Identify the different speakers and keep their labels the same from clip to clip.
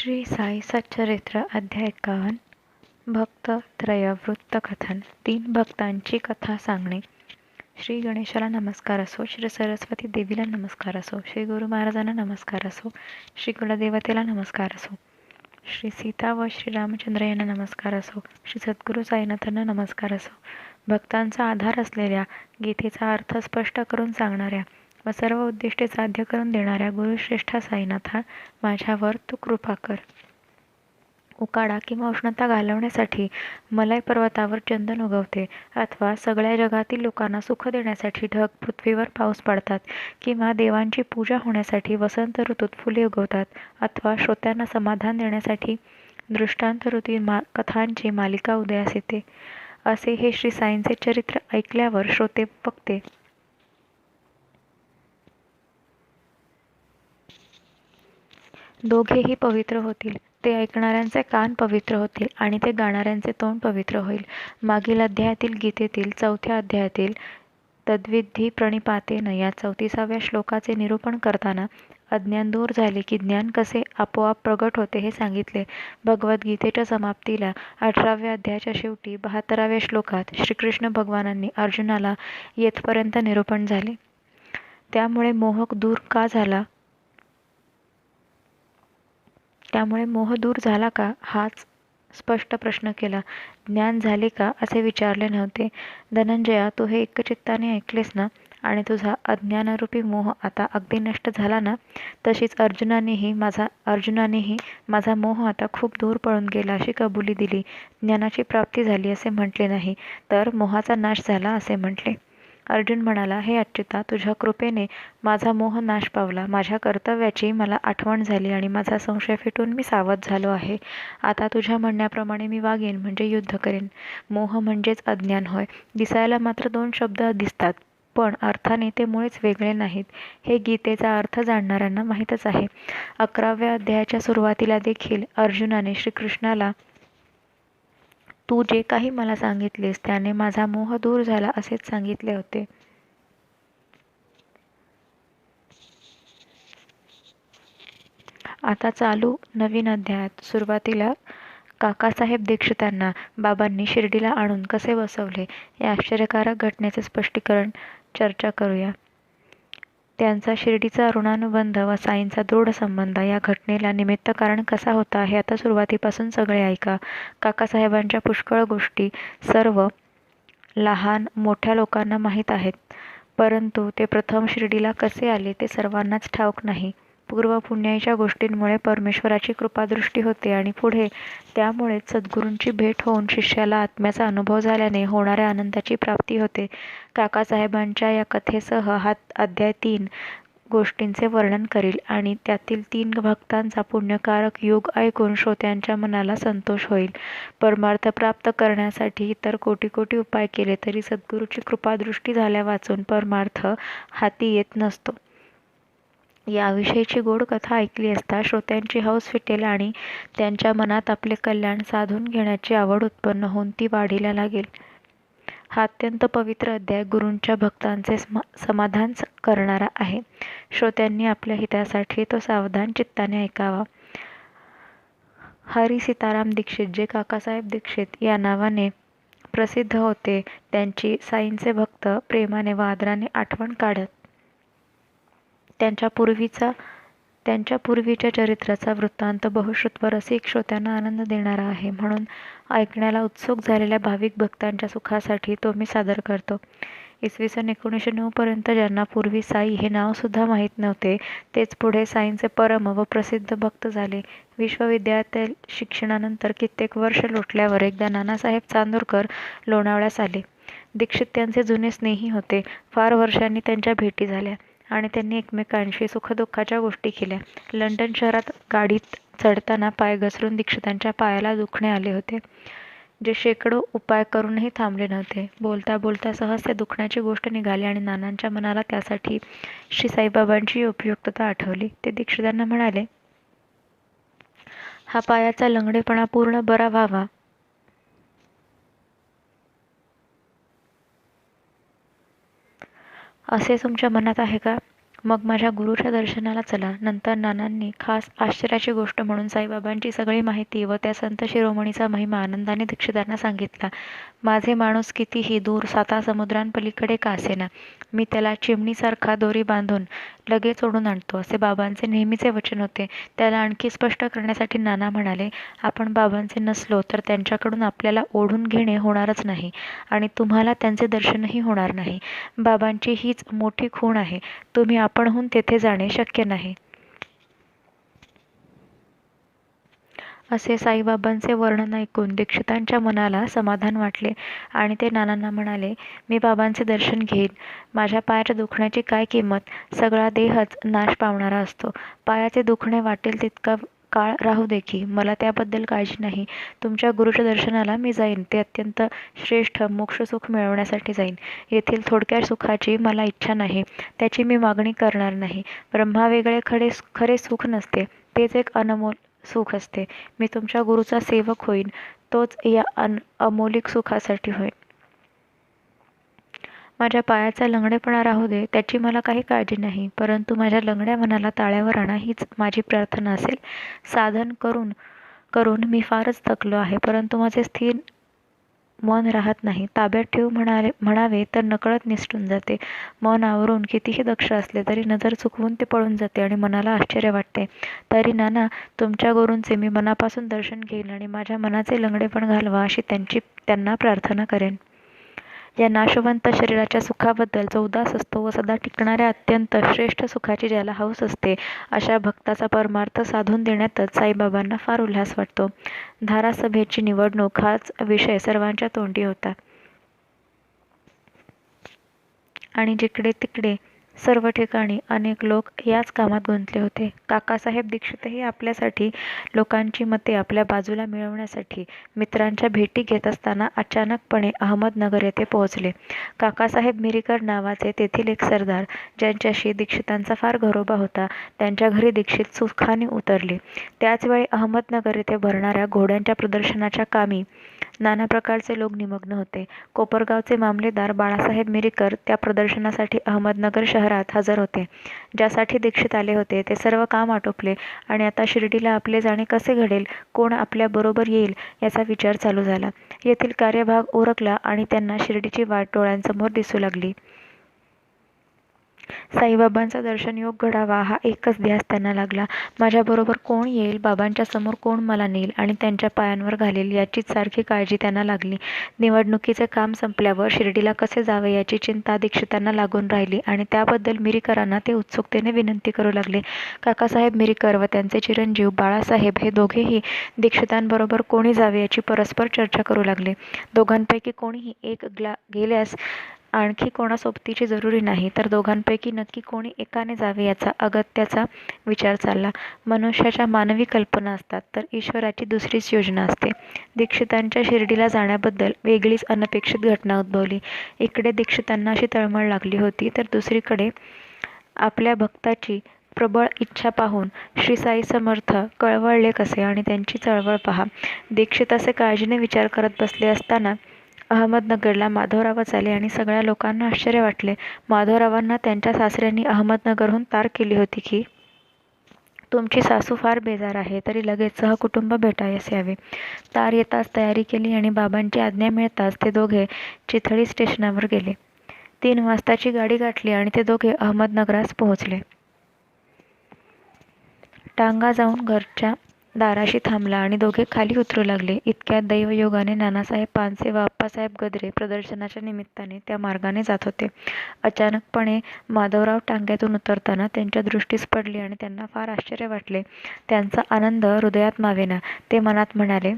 Speaker 1: श्री साई सच्चरित्र अध्याय 51 भक्त त्रय वृत्त कथन 3 भक्तांची कथा सांगणे. श्री गणेशाला नमस्कार असो, श्री सरस्वती देवीला नमस्कार असो, श्री गुरु महाराजांना नमस्कार असो, श्री कुलदेवतेला नमस्कार असो, श्री सीता व श्री रामचंद्र यांना नमस्कार असो, श्री सद्गुरू साईनाथांना नमस्कार असो. भक्तांचा आधार असलेल्या गीतेचा अर्थ स्पष्ट करून सांगणाऱ्या व सर्व उद्दिष्टे साध्य करून देणाऱ्या गुरुश्रेष्ठा साईनाथा, माझ्यावर तू कृपा कर. उकाडा किंवा उष्णता घालवण्यासाठी मलय पर्वतावर चंदन उगवते, अथवा सगळ्या जगातील लोकांना सुख देण्यासाठी ढग पृथ्वीवर पाऊस पडतात, किंवा देवांची पूजा होण्यासाठी वसंत ऋतूत फुले उगवतात, अथवा श्रोत्यांना समाधान देण्यासाठी दृष्टांत ऋतू कथांची मालिका उदयास येते. असे हे श्री साईंचे चरित्र ऐकल्यावर श्रोते वक्ते दोघेही पवित्र होतील. ते ऐकणाऱ्यांचे कान पवित्र होतील आणि ते गाणाऱ्यांचे तोंड पवित्र होईल. मागील अध्यायातील गीतेतील 4थ्या अध्यायातील तद्विधी प्रणिपातेन या 34व्या श्लोकाचे निरूपण करताना अज्ञान दूर झाले की ज्ञान कसे आपोआप प्रगट होते हे सांगितले. भगवद्गीतेच्या समाप्तीला 18व्या अध्यायाच्या शेवटी 72व्या श्लोकात श्रीकृष्ण भगवानांनी अर्जुनाला येथपर्यंत निरूपण झाले. त्यामुळे मोह दूर झाला का हाच स्पष्ट प्रश्न केला. ज्ञान झाले का असे विचारले नव्हते. धनंजया, तू हे एकचित्ताने ऐकलेस ना, आणि तुझा अज्ञानरूपी मोह आता अगदी नष्ट झाला ना. तशीच अर्जुनानेही माझा मोह आता खूप दूर पळून गेला अशी कबुली दिली. ज्ञानाची प्राप्ती झाली असे म्हटले नाही, तर मोहाचा नाश झाला असे म्हटले. अर्जुन म्हणाला, हे अच्युता, तुझ्या कृपेने माझा मोह नाश पावला. माझ्या कर्तव्याची मला आठवण झाली आणि माझा संशय फिटून मी सावध झालो आहे. आता तुझ्या म्हणण्याप्रमाणे मी वागेन, म्हणजे युद्ध करेन. मोह म्हणजेच अज्ञान होय. दिसायला मात्र 2 शब्द दिसतात, पण अर्थाने ते मुळेच वेगळे नाहीत. हे गीतेचा अर्थ जाणणाऱ्यांना माहीतच आहे. 11व्या अध्यायाच्या सुरुवातीला देखील अर्जुनाने श्रीकृष्णाला तू जे काही मला सांगितलेस त्याने माझा मोह दूर झाला असेच सांगितले होते. आता चालू नवीन अध्यायात सुरुवातीला काकासाहेब दीक्षितांना बाबांनी शिर्डीला आणून कसे बसवले या आश्चर्यकारक घटनेचे स्पष्टीकरण चर्चा करूया. त्यांचा शिर्डीचा ऋणानुबंध व साईंचा दृढ संबंध, या घटनेला निमित्त कारण कसा होता हे आता सुरुवातीपासून सगळे ऐका. काकासाहेबांच्या पुष्कळ गोष्टी सर्व लहान मोठ्या लोकांना माहीत आहेत, परंतु ते प्रथम शिर्डीला कसे आले ते सर्वांनाच ठाऊक नाही. पूर्व पुण्याईच्या गोष्टींमुळे परमेश्वराची कृपादृष्टी होते आणि पुढे त्यामुळेच सद्गुरूंची भेट होऊन शिष्याला आत्म्याचा अनुभव झाल्याने होणाऱ्या आनंदाची प्राप्ती होते. काकासाहेबांच्या या कथेसह हा अध्याय 3 गोष्टींचे वर्णन करील आणि त्यातील 3 भक्तांचा पुण्यकारक योग ऐकून श्रोत्यांच्या मनाला संतोष होईल. परमार्थ प्राप्त करण्यासाठी इतर कोटी उपाय केले तरी सद्गुरूची कृपादृष्टी झाल्या वाचून परमार्थ हाती येत नसतो. याविषयीची गोड कथा ऐकली असता श्रोत्यांची हौस फिटेल आणि त्यांच्या मनात आपले कल्याण साधून घेण्याची आवड उत्पन्न होऊन ती वाढीला लागेल. हा अत्यंत पवित्र अध्याय गुरूंच्या भक्तांचे समाधान करणारा आहे. श्रोत्यांनी आपल्या हितासाठी तो सावधान चित्ताने ऐकावा. हरी सीताराम दीक्षित, जे काकासाहेब दीक्षित या नावाने प्रसिद्ध होते, त्यांची साईंचे भक्त प्रेमाने व आदराने आठवण काढत त्यांच्या पूर्वीच्या चरित्राचा वृत्तांत बहुश्रुत व रसिक श्रोत्यांना आनंद देणारा आहे. म्हणून ऐकण्याला उत्सुक झालेल्या भाविक भक्तांच्या सुखासाठी तो मी सादर करतो. इसवी सन 1909 पर्यंत ज्यांना पूर्वी साई हे नाव सुद्धा माहीत नव्हते, तेच पुढे साईंचे परम व प्रसिद्ध भक्त झाले. विश्वविद्यालयातील शिक्षणानंतर कित्येक वर्ष लोटल्यावर एकदा नानासाहेब चांदोरकर लोणावळ्यास आले. दीक्षित त्यांचे जुने स्नेही होते. फार वर्षांनी त्यांच्या भेटी झाल्या आणि त्यांनी एकमेकांशी सुखदुःखाच्या गोष्टी केल्या. लंडन शहरात गाडीत चढताना पाय घसरून दीक्षितांच्या पायाला दुखणे आले होते, जे शेकडो उपाय करूनही थांबले नव्हते. बोलता बोलता सहज त्या दुखण्याची गोष्ट निघाली आणि नानांच्या मनाला त्यासाठी श्री साईबाबांची उपयुक्तता आठवली. ते दीक्षितांना म्हणाले, हा पायाचा लंगडेपणा पूर्ण बरा व्हावा असे तुमच्या मनात आहे का? मग माझ्या गुरुच्या दर्शनाला चला. नंतर नानांनी खास आश्चर्याची गोष्ट म्हणून साईबाबांची सगळी माहिती व त्या संत शिरोमणीचा महिमा आनंदाने दीक्षितांना सांगितला. माझे माणूस कितीही दूर 7 समुद्रांपलीकडे का असेना, मी त्याला चिमणीसारखा दोरी बांधून लगेच ओढून आणतो, असे बाबांचे नेहमीचे वचन होते. त्याला आणखी स्पष्ट करण्यासाठी नाना म्हणाले, आपण बाबांचे नसलो तर त्यांच्याकडून आपल्याला ओढून घेणे होणारच नाही आणि तुम्हाला त्यांचे दर्शनही होणार नाही. बाबांची हीच मोठी खूण आहे. तुम्ही आपणहून तेथे जाणे शक्य नाही. असे साईबाबांचे वर्णन ऐकून दीक्षितांच्या मनाला समाधान वाटले आणि ते नानांना म्हणाले, मी बाबांचे दर्शन घेईन. माझ्या पायाच्या दुखण्याची काय किंमत? सगळा देहच नाश पावणारा असतो. पायाचे दुखणे वाटेल तितका काळ राहू दे की, मला त्याबद्दल काळजी नाही. तुमच्या गुरुच्या दर्शनाला मी जाईन. ते अत्यंत श्रेष्ठ मोक्षसुख मिळवण्यासाठी जाईन. येथील थोडक्या सुखाची मला इच्छा नाही. त्याची मी मागणी करणार नाही. ब्रह्मावेगळे खरे सुख नसते. तेच एक अनमोल सुख असते. मी तुमच्या गुरुचा सेवक होईन. तोच या अमौलिक सुखासाठी होईन. माझ्या पायाचा लंगडेपणा राहू दे, त्याची मला काही काळजी नाही. परंतु माझ्या लंगड्या मनाला ताळ्यावर आणा, हीच माझी प्रार्थना असेल. साधन करून करून मी फारच थकलो आहे, परंतु माझे स्थिर मन राहत नाही. ताब्यात ठेवू म्हणावे तर नकळत निसटून जाते. मन आवरून कितीही दक्ष असले तरी नजर चुकवून ते पळून जाते आणि मनाला आश्चर्य वाटते. तरी नाना, तुमच्या गुरूंचे मी मनापासून दर्शन घेईन आणि माझ्या मनाचे लंगडेपण घालवा, अशी त्यांना प्रार्थना करेन. या नाशवंत शरीराच्या सुखाबद्दल जो उदास असतो व सदा टिकणाऱ्या अत्यंत श्रेष्ठ सुखाची ज्याला हौस असते, अशा भक्ताचा परमार्थ साधून देण्यातच साईबाबांना फार उल्हास वाटतो. धारासभेची निवडणूक हाच विषय सर्वांच्या तोंडी होता आणि जिकडे तिकडे सर्व ठिकाणी अनेक लोक याच कामात गुंतले होते. काकासाहेब दीक्षितही आपल्यासाठी लोकांची मते आपल्या बाजूला मिळवण्यासाठी मित्रांच्या भेटी घेत असताना अचानकपणे अहमदनगर येथे पोहोचले. काकासाहेब मिरीकर नावाचे तेथील एक सरदार, ज्यांच्याशी दीक्षितांचा फार घरोबा होता, त्यांच्या घरी दीक्षित सुखाने उतरले. त्याचवेळी अहमदनगर येथे भरणाऱ्या घोड्यांच्या प्रदर्शनाच्या कामी नाना प्रकारचे लोक निमग्न होते. कोपरगावचे मामलेदार बाळासाहेब मिरीकर त्या प्रदर्शनासाठी अहमदनगर शहरात हजर होते. ज्यासाठी दीक्षित आले होते ते सर्व काम आटोपले आणि आता शिर्डीला आपले जाणे कसे घडेल, कोण आपल्या बरोबर येईल, याचा विचार चालू झाला. येथील कार्यभाग उरकला आणि त्यांना शिर्डीची वाट डोळ्यांसमोर दिसू लागली. साईबाबांचा दर्शन योग घडावा हा एकच ध्यास त्यांना लागला. माझ्याबरोबर कोण येईल, बाबांच्या समोर कोण मला नेईल आणि त्यांच्या पायांवर घालेल, याचीच सारखी काळजी त्यांना लागली. निवडणुकीचे काम संपल्यावर शिर्डीला कसे जावे याची चिंता दीक्षितांना लागून राहिली आणि त्याबद्दल मिरीकरांना ते उत्सुकतेने विनंती करू लागले. काकासाहेब मिरीकर व त्यांचे चिरंजीव बाळासाहेब हे दोघेही दीक्षितांबरोबर कोणी जावे याची परस्पर चर्चा करू लागले. दोघांपैकी कोणीही एक गेल्यास आणखी कोणासोबतीची जरुरी नाही, तर दोघांपैकी नक्की कोणी एकाने जावे याचा अगत्याचा विचार चालला. मनुष्याच्या मानवी कल्पना असतात, तर ईश्वराची दुसरीच योजना असते. दीक्षितांच्या शिर्डीला जाण्याबद्दल वेगळीच अनपेक्षित घटना उद्भवली. इकडे दीक्षितांना अशी तळमळ लागली होती, तर दुसरीकडे आपल्या भक्ताची प्रबळ इच्छा पाहून श्री साई समर्थ कळवळले कसे आणि त्यांची चळवळ पहा. दीक्षित असे काळजीने विचार करत बसले असताना अहमदनगरला माधवरावच आले आणि सगळ्या लोकांना आश्चर्य वाटले. माधवरावांना त्यांच्या सासऱ्यांनी अहमदनगरहून तार केली होती की, तुमची सासू फार बेजार आहे, तरी लगेच सहकुटुंब भेटायस यावे. तार येताच तयारी केली आणि बाबांची आज्ञा मिळताच ते दोघे चिथळी स्टेशनावर गेले. 3 वाजताची गाडी गाठली आणि ते दोघे अहमदनगरास पोहोचले. टांगा जाऊन घरच्या दाराशी थांबला आणि दोघे खाली उतरू लागले. इतक्यात दैवयोगाने नानासाहेब पानसे व अप्पासाहेब गद्रे प्रदर्शनाच्या निमित्ताने त्या मार्गाने जात होते. अचानकपणे माधवराव टांग्यातून उतरताना त्यांच्या दृष्टीस पडले आणि त्यांना फार आश्चर्य वाटले. त्यांचा आनंद हृदयात मावेना. ते मनात म्हणाले,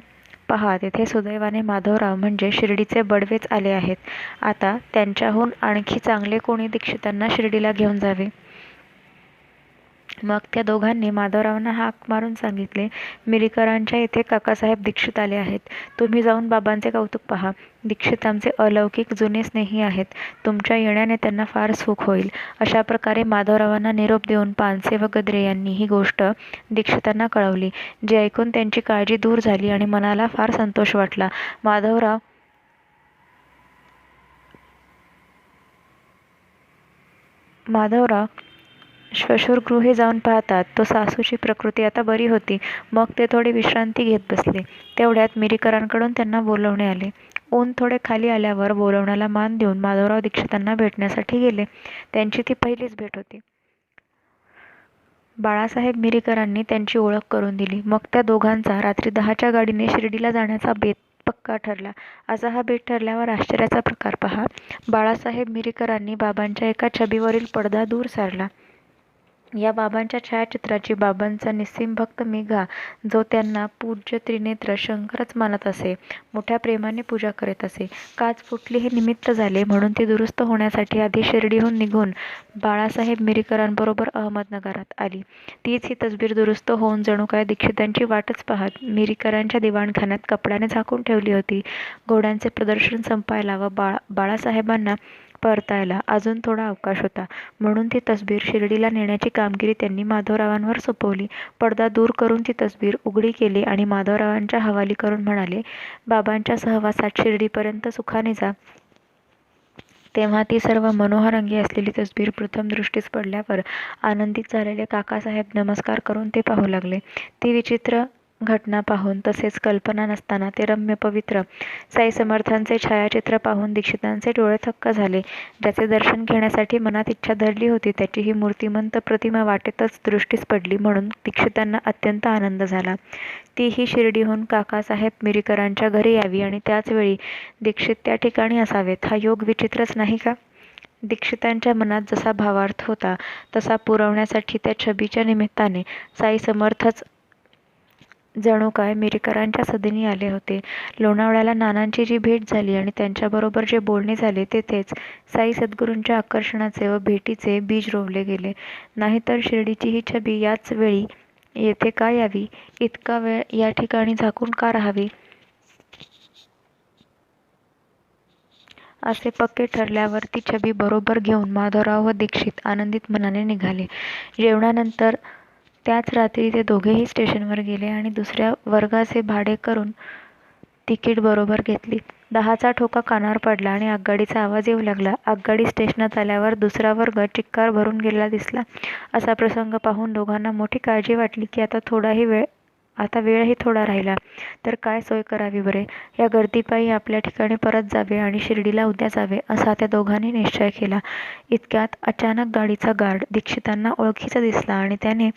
Speaker 1: पहा, तेथे सुदैवाने माधवराव म्हणजे शिर्डीचे बडवेच आले आहेत. आता त्यांच्याहून आणखी चांगले कोणी दीक्षितांना शिर्डीला घेऊन जावे. मग त्या दोघांनी माधवरावांना हाक मारून सांगितले, मिरीकरांच्या येथे काकासाहेब दीक्षित आले आहेत. तुम्ही जाऊन बाबांचे कौतुक पहा. दीक्षित आमचे अलौकिक जुने स्नेही आहेत. तुमच्या येण्याने त्यांना फार सुख होईल. अशा प्रकारे माधवरावांना निरोप देऊन पानसे व गद्रे यांनी ही गोष्ट दीक्षितांना कळवली. जे ऐकून त्यांची काळजी दूर झाली आणि मनाला फार संतोष वाटला. माधवराव श्वशुरगृही जाऊन पाहतात तो सासूची प्रकृती आता बरी होती. मग ते थोडी विश्रांती घेत बसले. तेवढ्यात मिरीकरांकडून त्यांना बोलवणे आले. ऊन थोडे खाली आल्यावर बोलवण्याला मान देऊन माधवराव दीक्षितांना भेटण्यासाठी गेले. त्यांची ती पहिलीच भेट होती. बाळासाहेब मिरीकरांनी त्यांची ओळख करून दिली. मग त्या दोघांचा रात्री 10च्या गाडीने शिर्डीला जाण्याचा बेत पक्का ठरला. असा हा बेत ठरल्यावर आश्चर्याचा प्रकार पहा. बाळासाहेब मिरीकरांनी बाबांच्या एका छबीवरील पडदा दूर सारला. या बाबांच्या छायाचित्राची बाबांचा निस्सीम भक्त मेघा, जो त्यांना पूज्य त्रिनेत्र शंकरच मानत असे, मोठ्या प्रेमाने पूजा करीत असे. काच फुटली हे निमित्त झाले म्हणून ती दुरुस्त होण्यासाठी आधी शिर्डीहून निघून बाळासाहेब मिरीकरांबरोबर अहमदनगरात आली. तीच ही तसबीर दुरुस्त होऊन जणू काय दीक्षितांची वाटच पाहत मिरीकरांच्या दिवाणखान्यात कपड्याने झाकून ठेवली होती. घोड्यांचे प्रदर्शन संपायला व बाळासाहेबांना परतायला अजून थोडा अवकाश होता, म्हणून ती तसबीर शिर्डीला नेण्याची कामगिरी त्यांनी माधवरावांवर सोपवली. पडदा दूर करून ती तसबीर उघडी केली आणि माधवरावांच्या हवाली करून म्हणाले, बाबांच्या सहवासात शिर्डीपर्यंत सुखाने जा. तेव्हा ती सर्व मनोहरंगी असलेली तसबीर प्रथम दृष्टीस पडल्यावर आनंदित झालेले काकासाहेब नमस्कार करून ते पाहू लागले. ती विचित्र घटना पाहून तसेच कल्पना नसताना ते रम्य पवित्र साई समर्थांचे छायाचित्र पाहून दीक्षितांचे डोळे थक्क झाले. ज्याचे दर्शन घेण्यासाठी मनात इच्छा धरली होती त्याची ही मूर्तिमंत प्रतिमा वाटेतच दृष्टीस पडली म्हणून दीक्षितांना अत्यंत आनंद झाला. तीही शिर्डीहून काकासाहेब मिरीकरांच्या घरी यावी आणि त्याच वेळी दीक्षित त्या ठिकाणी असावेत, हा योग विचित्रच नाही का? दीक्षितांच्या मनात जसा भावार्थ होता तसा पुरवण्यासाठी त्या छबीच्या निमित्ताने साई समर्थच जणू काय मिरीकरांच्या सदनी आले होते. लोणावळ्याला नानांची जी भेट झाली आणि त्यांच्याबरोबर जे बोलणे झाले तेथेच साई सद्गुरूंच्या आकर्षणाचे व भेटीचे बीज रोवले गेले. नाहीतर शिर्डीची ही छबी याच वेळी येथे का यावी? इतका वेळ या ठिकाणी झाकून का राहावी? असे पक्के ठरल्यावर ती छबी बरोबर घेऊन माधवराव व दीक्षित आनंदित मनाने निघाले. जेवणानंतर त्याच रात्री ते दोघेही स्टेशनवर गेले आणि दुसऱ्या वर्गाचे भाडे करून तिकीट बरोबर घेतली. 10चा ठोका कानावर पडला आणि आगगाडीचा आवाज येऊ लागला. आगगाडी स्टेशनात आल्यावर दुसरा वर्ग चिक्कार भरून गेलेला दिसला. असा प्रसंग पाहून दोघांना मोठी काळजी वाटली की आता वेळही थोडा राहिला तर काय सोय करावी बरे. या गर्दीपायी आपल्या ठिकाणी परत जावे आणि शिर्डीला उद्या जावे असा त्या दोघांनी निश्चय केला. इतक्यात अचानक गाडीचा गार्ड दीक्षितांना ओळखीचा दिसला आणि त्याने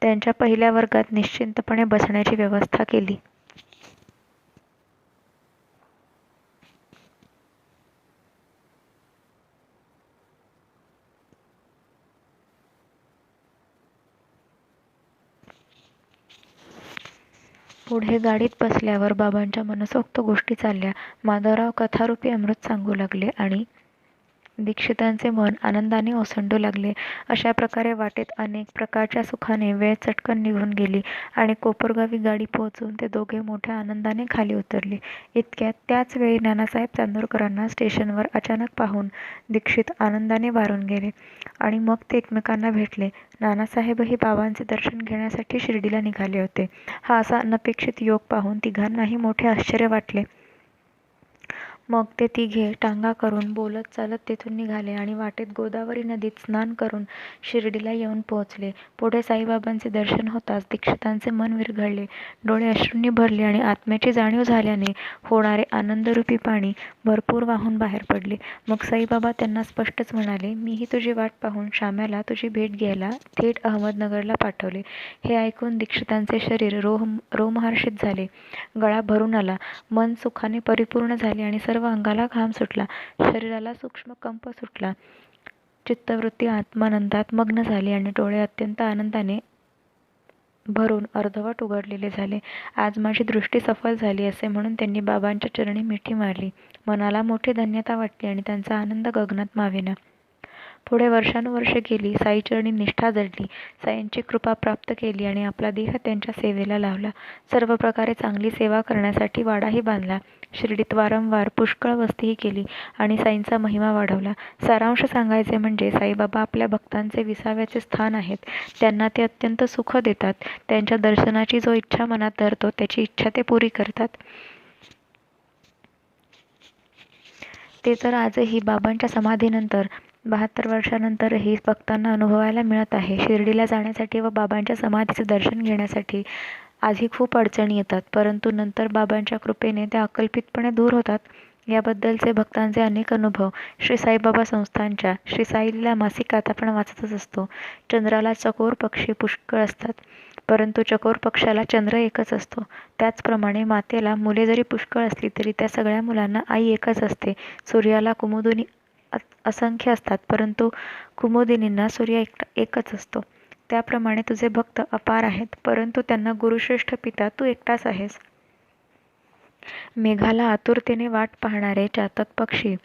Speaker 1: त्यांच्या पहिल्या वर्गात निश्चिंतपणे बसण्याची व्यवस्था केली. पुढे गाडीत बसल्यावर बाबांच्या मनसोक्त गोष्टी चालल्या. माधवराव कथारूपी अमृत सांगू लागले आणि दीक्षितांचे मन आनंदाने ओसंडू लागले. अशा प्रकारे वाटेत अनेक प्रकारच्या सुखाने वेळ चटकन निघून गेली आणि कोपरगावी गाडी पोहोचून ते दोघे मोठ्या आनंदाने खाली उतरले. इतक्यात त्याच वेळी नानासाहेब चांदोरकरांना स्टेशनवर अचानक पाहून दीक्षित आनंदाने भारून गेले आणि मग ते एकमेकांना भेटले. नानासाहेबही बाबांचे दर्शन घेण्यासाठी शिर्डीला निघाले होते. हा असा अनपेक्षित योग पाहून तिघांनाही मोठे आश्चर्य वाटले. मग ते तिघे टांगा करून बोलत चालत तेथून निघाले आणि वाटेत गोदावरी नदीत स्नान करून शिर्डीला येऊन पोहोचले. पुढे साईबाबांचे दर्शन होताच दीक्षितांचे मन विरघळले, डोळे अश्रूंनी भरले आणि आत्म्याची जाणीव झाल्याने होणारे आनंदरूपी पाणी भरपूर वाहून बाहेर पडले. मग साईबाबा त्यांना स्पष्टच म्हणाले, मीही तुझी वाट पाहून श्याम्याला तुझी भेट घ्यायला थेट अहमदनगरला पाठवले. हे ऐकून दीक्षितांचे शरीर रोमहर्षित झाले, गळा भरून आला, मन सुखाने परिपूर्ण झाले आणि सर्व अंगाला घाम सुटला, शरीराला सूक्ष्म कंप सुटला. चित्तवृत्ती आत्मानंदात मग्न झाली आणि डोळे अत्यंत आनंदाने भरून अर्धवट उघडलेले झाले. आज माझी दृष्टी सफल झाली असे म्हणून त्यांनी बाबांच्या चरणी मिठी मारली. मनाला मोठी धन्यता वाटली आणि त्यांचा आनंद गगनात मावेना. पुढे वर्षानुवर्षे गेली. साईचरणी निष्ठा जडली, साईंची कृपा प्राप्त केली आणि आपला देह त्यांच्या सेवेला लावला. सर्व प्रकारे चांगली सेवा करण्यासाठी वाडाही बांधला. शिर्डीत वारंवार पुष्कळ वस्तीही केली आणि साईंचा महिमा वाढवला. सारांश सांगायचे म्हणजे साईबाबा आपल्या भक्तांचे विसाव्याचे स्थान आहेत. त्यांना ते अत्यंत सुख देतात. त्यांच्या दर्शनाची जो इच्छा मनात धरतो त्याची इच्छा ते पुरी करतात. ते तर आजही बाबांच्या समाधीनंतर 72 वर्षानंतरही भक्तांना अनुभवायला मिळत आहे. शिर्डीला जाण्यासाठी व बाबांच्या समाधीचे दर्शन घेण्यासाठी आधी खूप अडचणी येतात, परंतु नंतर बाबांच्या कृपेने त्या अकल्पितपणे दूर होतात. याबद्दलचे भक्तांचे अनेक अनुभव श्री साईबाबा संस्थानच्या श्री साईलीला मासिकात आपण वाचतच असतो. चंद्राला चकोर पक्षी पुष्कळ असतात, परंतु चकोर पक्षाला चंद्र एकच असतो. त्याचप्रमाणे मातेला मुले जरी पुष्कळ असली तरी त्या सगळ्या मुलांना आई एकच असते. सूर्याला कुमुदिनी असंख्य असतात, परंतु कुमुदिनींना सूर्य एकच असतो. त्याप्रमाणे तुझे भक्त अपार आहेत, परंतु त्यांना गुरुश्रेष्ठ पिता तू एकटाच आहेस. मेघाला आतुरतेने वाट पाहणारे चातक पक्षी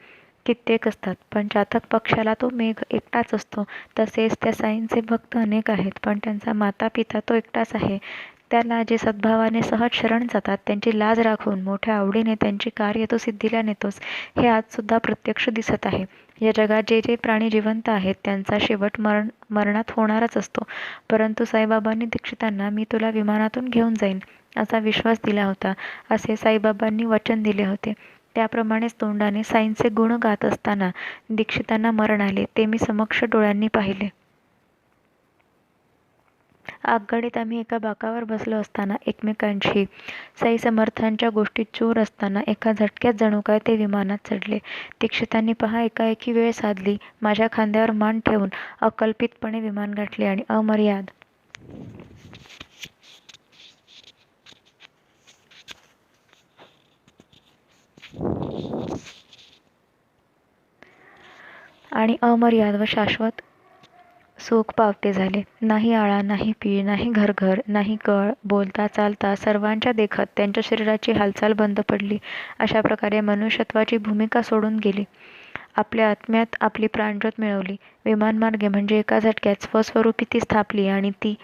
Speaker 1: कित्येक असतात, पण चातक पक्षाला तो मेघ एकटाच असतो. तसेच त्या साईंचे भक्त अनेक आहेत, पण त्यांचा माता पिता तो एकटाच आहे. त्याला जे सद्भावाने सहज शरण जातात, त्यांची लाज राखून मोठ्या आवडीने त्यांची कार्य तो सिद्धीला नेतोस, हे आजसुद्धा प्रत्यक्ष दिसत आहे. या जगात जे जे प्राणी जिवंत आहेत त्यांचा शेवट मरणात होणारच असतो, परंतु साईबाबांनी दीक्षितांना मी तुला विमानातून घेऊन जाईन असा विश्वास दिला होता, असे साईबाबांनी वचन दिले होते. त्याप्रमाणेच तोंडाने साईंचे गुण गात असताना दीक्षितांना मरण आले, ते मी समक्ष डोळ्यांनी पाहिले. आगगाडीत आम्ही एका बाकावर बसलो असताना एकमेकांशी साई समर्थांच्या गोष्टीत चूर असताना एका झटक्यात जणू काय ते विमानात चढले. दीक्षितांनी पहा एकाएकी वेळ साधली, माझ्या खांद्यावर मान ठेवून अकल्पितपणे विमान गाठले आणि अमर्याद व शाश्वत सुख पावते झाले. नाही आळा, नाही पीळ, नाही घरघर, नाही कळ, बोलता चालता सर्वांच्या देखत त्यांच्या शरीराची हालचाल बंद पडली. अशा प्रकारे मनुष्यत्वाची भूमिका सोडून गेली. आपल्या आत्म्यात आपली प्राणज्योत मिळवली. विमानमार्गे म्हणजे एका झटक्यात स्वस्वरूपी ती स्थापली आणि ती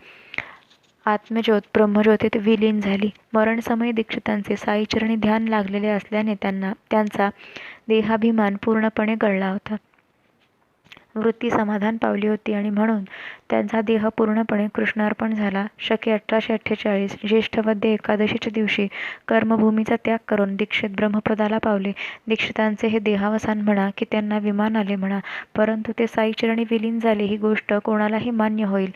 Speaker 1: आत्मज्योत ब्रह्मज्योतीत विलीन झाली. मरणसमयी दीक्षितांचे साईचरणी ध्यान लागलेले असल्याने त्यांचा देहाभिमान पूर्णपणे गळला होता. वृत्ती समाधान पावली होती आणि म्हणून त्यांचा देह पूर्णपणे कृष्णार्पण झाला. शके 1848 ज्येष्ठ वद्य एकादशीच्या दिवशी कर्मभूमीचा त्याग करून दीक्षित ब्रह्मपदाला पावले. दीक्षितांचे हे देहावसान म्हणा की त्यांना विमान आले म्हणा, परंतु ते साईचरणी विलीन झाले ही गोष्ट कोणालाही मान्य होईल.